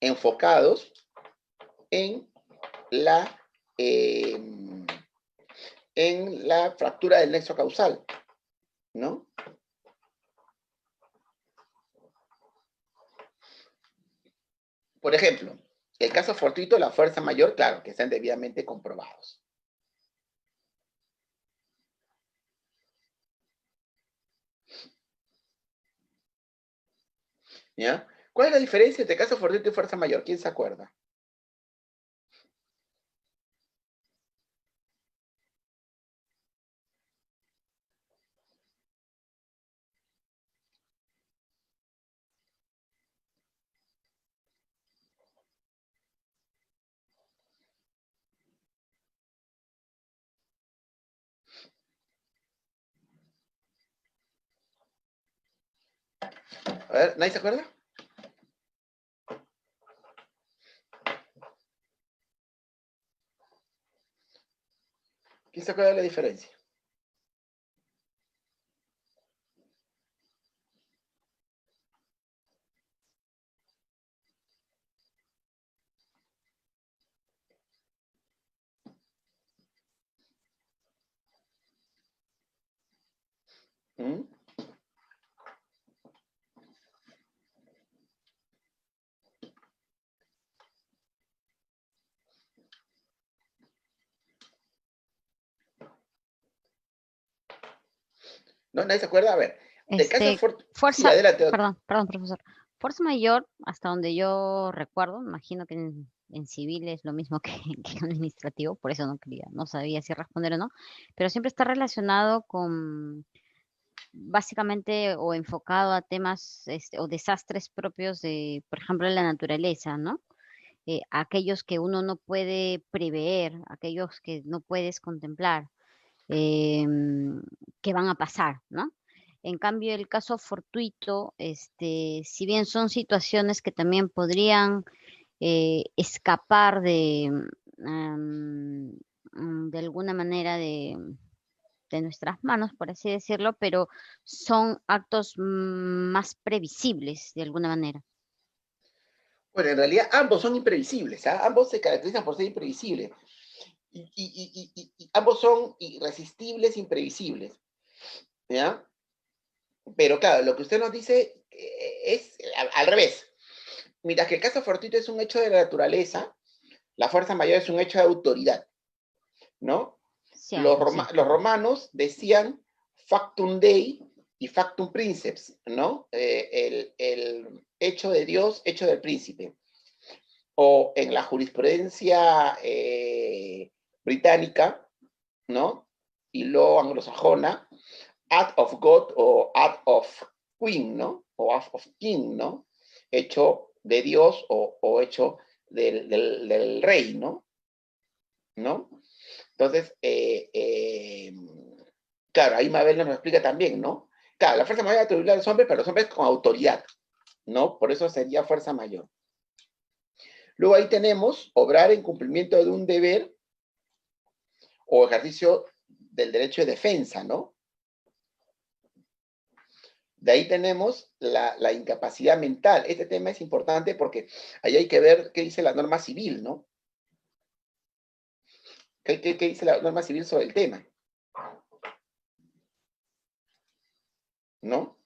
enfocados en la fractura del nexo causal, ¿no? Por ejemplo, el caso fortuito de la fuerza mayor, claro, que están debidamente comprobados. ¿Ya? ¿Cuál es la diferencia entre caso fortuito y fuerza mayor? ¿Quién se acuerda? A ver, ¿nadie se acuerda? ¿Quién se acuerda de la diferencia? ¿Mm? ¿No? ¿Nadie se acuerda? A ver, del caso sí, Fuerza, adelante. perdón, profesor. Fuerza mayor, hasta donde yo recuerdo, imagino que en civil es lo mismo que, que administrativo, por eso no sabía si responder o no, pero siempre está relacionado con básicamente o enfocado a temas o desastres propios de, por ejemplo, de la naturaleza, ¿no? Aquellos que uno no puede prever, aquellos que no puedes contemplar, que van a pasar, ¿no? En cambio, el caso fortuito, si bien son situaciones que también podrían escapar de alguna manera de nuestras manos, por así decirlo, pero son actos más previsibles de alguna manera. Bueno, en realidad ambos son imprevisibles, ¿ah? Ambos se caracterizan por ser imprevisibles. Y ambos son irresistibles, imprevisibles. ¿Ya? Pero claro, lo que usted nos dice es al revés. Mientras que el caso fortuito es un hecho de la naturaleza, la fuerza mayor es un hecho de autoridad, ¿no? Cierto, los romanos decían factum Dei y factum princeps, ¿no? El hecho de Dios, hecho del príncipe. O en la jurisprudencia británica, ¿no? Y luego anglosajona, act of God o act of Queen, ¿no? O act of King, ¿no? Hecho de Dios o hecho del rey, ¿no? ¿No? Entonces, claro, ahí Mabel nos explica también, ¿no? Claro, la fuerza mayor es atribuida a los hombres, pero los hombres con autoridad, ¿no? Por eso sería fuerza mayor. Luego ahí tenemos obrar en cumplimiento de un deber o ejercicio del derecho de defensa, ¿no? De ahí tenemos la incapacidad mental. Este tema es importante porque ahí hay que ver qué dice la norma civil, ¿no? ¿Qué dice la norma civil sobre el tema? ¿No?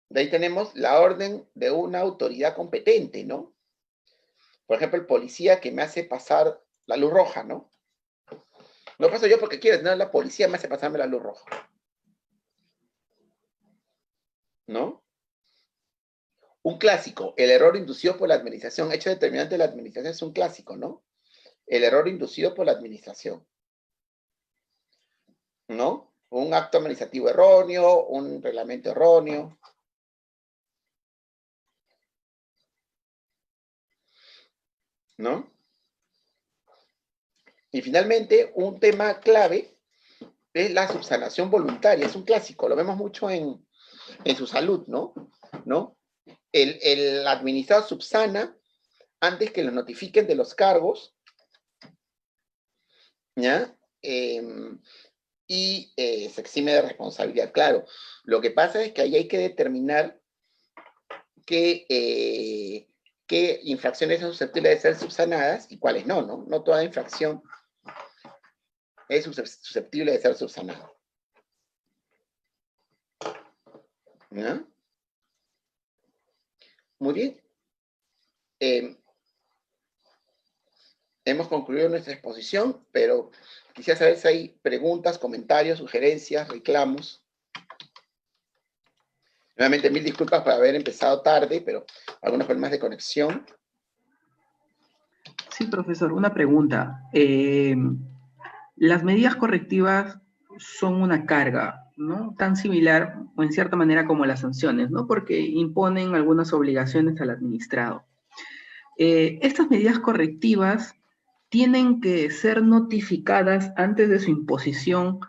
De ahí tenemos la orden de una autoridad competente, ¿no? Por ejemplo, el policía que me hace pasar la luz roja, ¿no? No paso yo porque quiero, no, la policía me hace pasarme la luz roja. ¿No? Un clásico, el error inducido por la administración, hecho determinante de la administración es un clásico, ¿no? El error inducido por la administración, ¿no? Un acto administrativo erróneo, un reglamento erróneo. ¿No? Y finalmente, un tema clave es la subsanación voluntaria, es un clásico, lo vemos mucho en su salud, ¿no? ¿No? El administrado subsana antes que lo notifiquen de los cargos, ¿ya? Y se exime de responsabilidad. Claro, lo que pasa es que ahí hay que determinar qué infracciones son susceptibles de ser subsanadas y cuáles no, ¿no? No toda infracción es susceptible de ser subsanada. ¿No? Muy bien. Hemos concluido nuestra exposición, pero quisiera saber si hay preguntas, comentarios, sugerencias, reclamos. Nuevamente, mil disculpas por haber empezado tarde, pero algunos problemas de conexión. Sí, profesor, una pregunta. Las medidas correctivas son una carga, ¿no? Tan similar o en cierta manera como las sanciones, ¿no? Porque imponen algunas obligaciones al administrado. Estas medidas correctivas tienen que ser notificadas antes de su imposición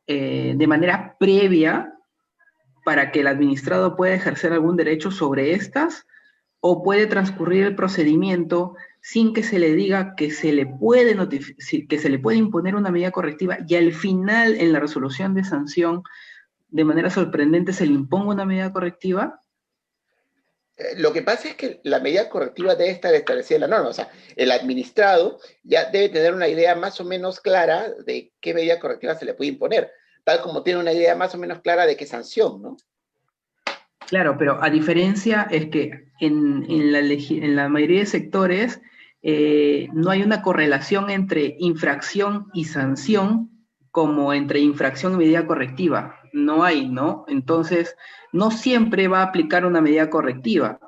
de manera previa para que el administrado pueda ejercer algún derecho sobre estas, o puede transcurrir el procedimiento sin que se le diga que se le puede imponer una medida correctiva y al final en la resolución de sanción de manera sorprendente se le imponga una medida correctiva. Lo que pasa es que la medida correctiva debe estar establecida en la norma. O sea, el administrado ya debe tener una idea más o menos clara de qué medida correctiva se le puede imponer. tal como tiene una idea más o menos clara de qué sanción, ¿no? Claro, pero a diferencia es que en la mayoría de sectores no hay una correlación entre infracción y sanción como entre infracción y medida correctiva. No hay, ¿no? Entonces, no siempre va a aplicar una medida correctiva.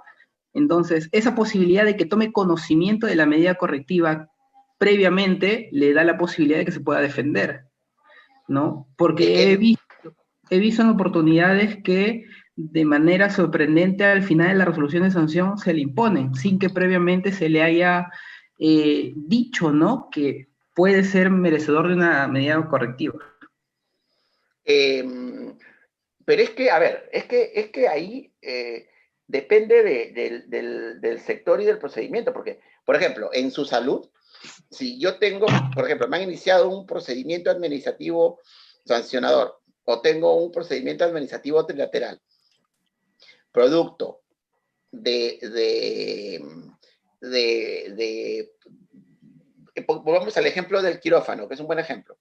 Entonces, esa posibilidad de que tome conocimiento de la medida correctiva previamente le da la posibilidad de que se pueda defender, ¿no? Porque he visto en oportunidades que de manera sorprendente al final de la resolución de sanción se le imponen, sin que previamente se le haya dicho, ¿no?, que puede ser merecedor de una medida correctiva. Pero es que, a ver, es que ahí depende del sector y del procedimiento, porque, por ejemplo, en su salud, si yo tengo, por ejemplo, me han iniciado un procedimiento administrativo sancionador, o tengo un procedimiento administrativo trilateral, producto volvamos al ejemplo del quirófano, que es un buen ejemplo.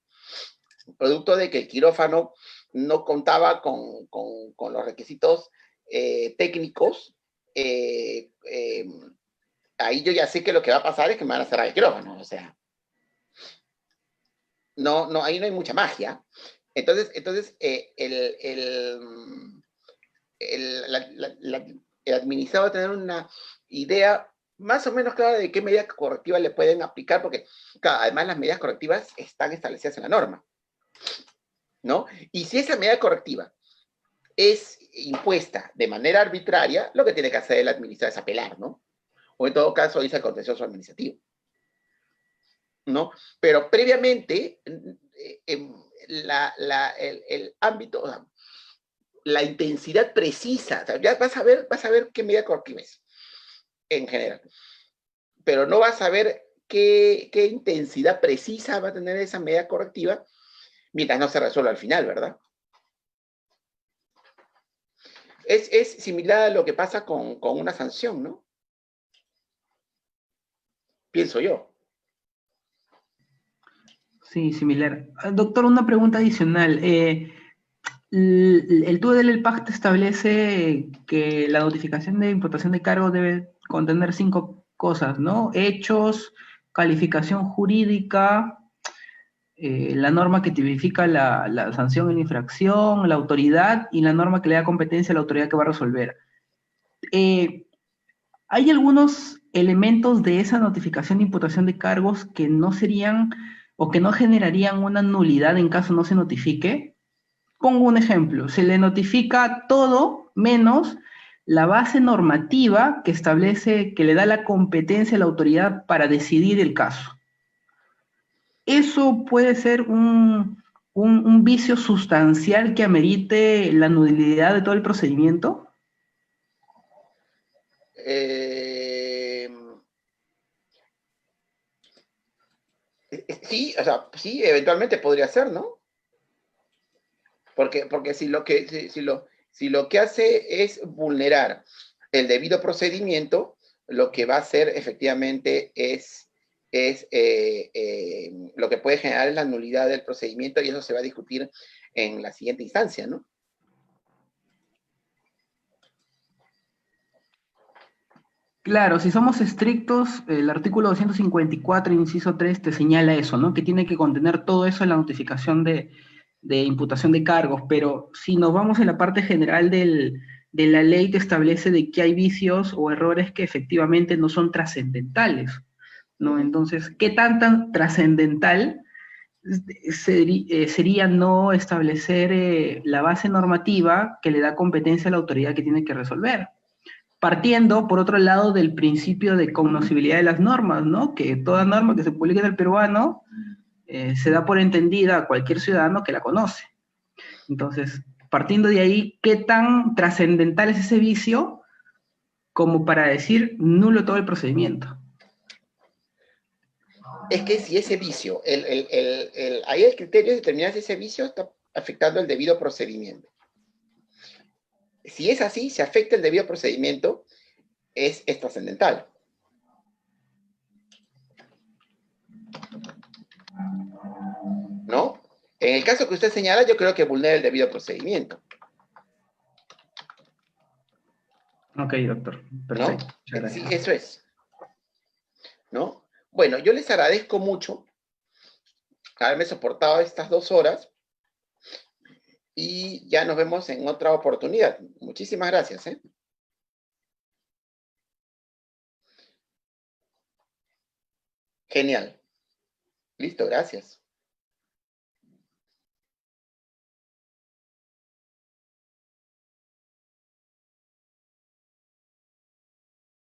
Producto de que el quirófano no contaba con los requisitos técnicos, ahí yo ya sé que lo que va a pasar es que me van a cerrar el quirófano, o sea, no, ahí no hay mucha magia. Entonces el administrador va a tener una idea más o menos clara de qué medidas correctivas le pueden aplicar, porque claro, además las medidas correctivas están establecidas en la norma, ¿no? Y si esa medida correctiva es impuesta de manera arbitraria, lo que tiene que hacer el administrador es apelar, ¿no? O en todo caso dice el contencioso administrativo, ¿no? Pero previamente, el ámbito, o sea, la intensidad precisa, o sea, ya vas a ver qué medida correctiva es, en general. Pero no vas a ver qué intensidad precisa va a tener esa medida correctiva mientras no se resuelva al final, ¿verdad? Es similar a lo que pasa con una sanción, ¿no? Pienso yo. Sí, similar. Doctor, una pregunta adicional. El TUDL Pacto establece que la notificación de imputación de cargo debe contener 5 cosas, ¿no? Hechos, calificación jurídica, la norma que tipifica la sanción en la infracción, la autoridad y la norma que le da competencia a la autoridad que va a resolver. ¿Hay algunos elementos de esa notificación de imputación de cargos que no serían o que no generarían una nulidad en caso no se notifique? Pongo un ejemplo, se le notifica todo menos la base normativa que establece, que le da la competencia a la autoridad para decidir el caso. ¿Eso puede ser un vicio sustancial que amerite la nulidad de todo el procedimiento? Sí, o sea, sí, eventualmente podría ser, ¿no? Porque si lo que hace es vulnerar el debido procedimiento, lo que va a hacer efectivamente es lo que puede generar es la nulidad del procedimiento, y eso se va a discutir en la siguiente instancia, ¿no? Claro, si somos estrictos, el artículo 254, inciso 3, te señala eso, ¿no? Que tiene que contener todo eso en la notificación de imputación de cargos, pero si nos vamos en la parte general de la ley, te establece de que hay vicios o errores que efectivamente no son trascendentales, ¿no? Entonces, ¿qué tan trascendental sería no establecer la base normativa que le da competencia a la autoridad que tiene que resolver? Partiendo, por otro lado, del principio de conocibilidad de las normas, ¿no? Que toda norma que se publique en el peruano se da por entendida a cualquier ciudadano que la conoce. Entonces, partiendo de ahí, ¿qué tan trascendental es ese vicio como para decir nulo todo el procedimiento? Es que si ese vicio, ahí el criterio es determinar si ese vicio está afectando el debido procedimiento. Si es así, si afecta el debido procedimiento, es trascendental. ¿No? En el caso que usted señala, yo creo que vulnera el debido procedimiento. Ok, doctor. Perfecto. ¿No? Muchas gracias. Sí, eso es. ¿No? Bueno, yo les agradezco mucho haberme soportado estas 2 horas y ya nos vemos en otra oportunidad. Muchísimas gracias. Genial. Listo, gracias.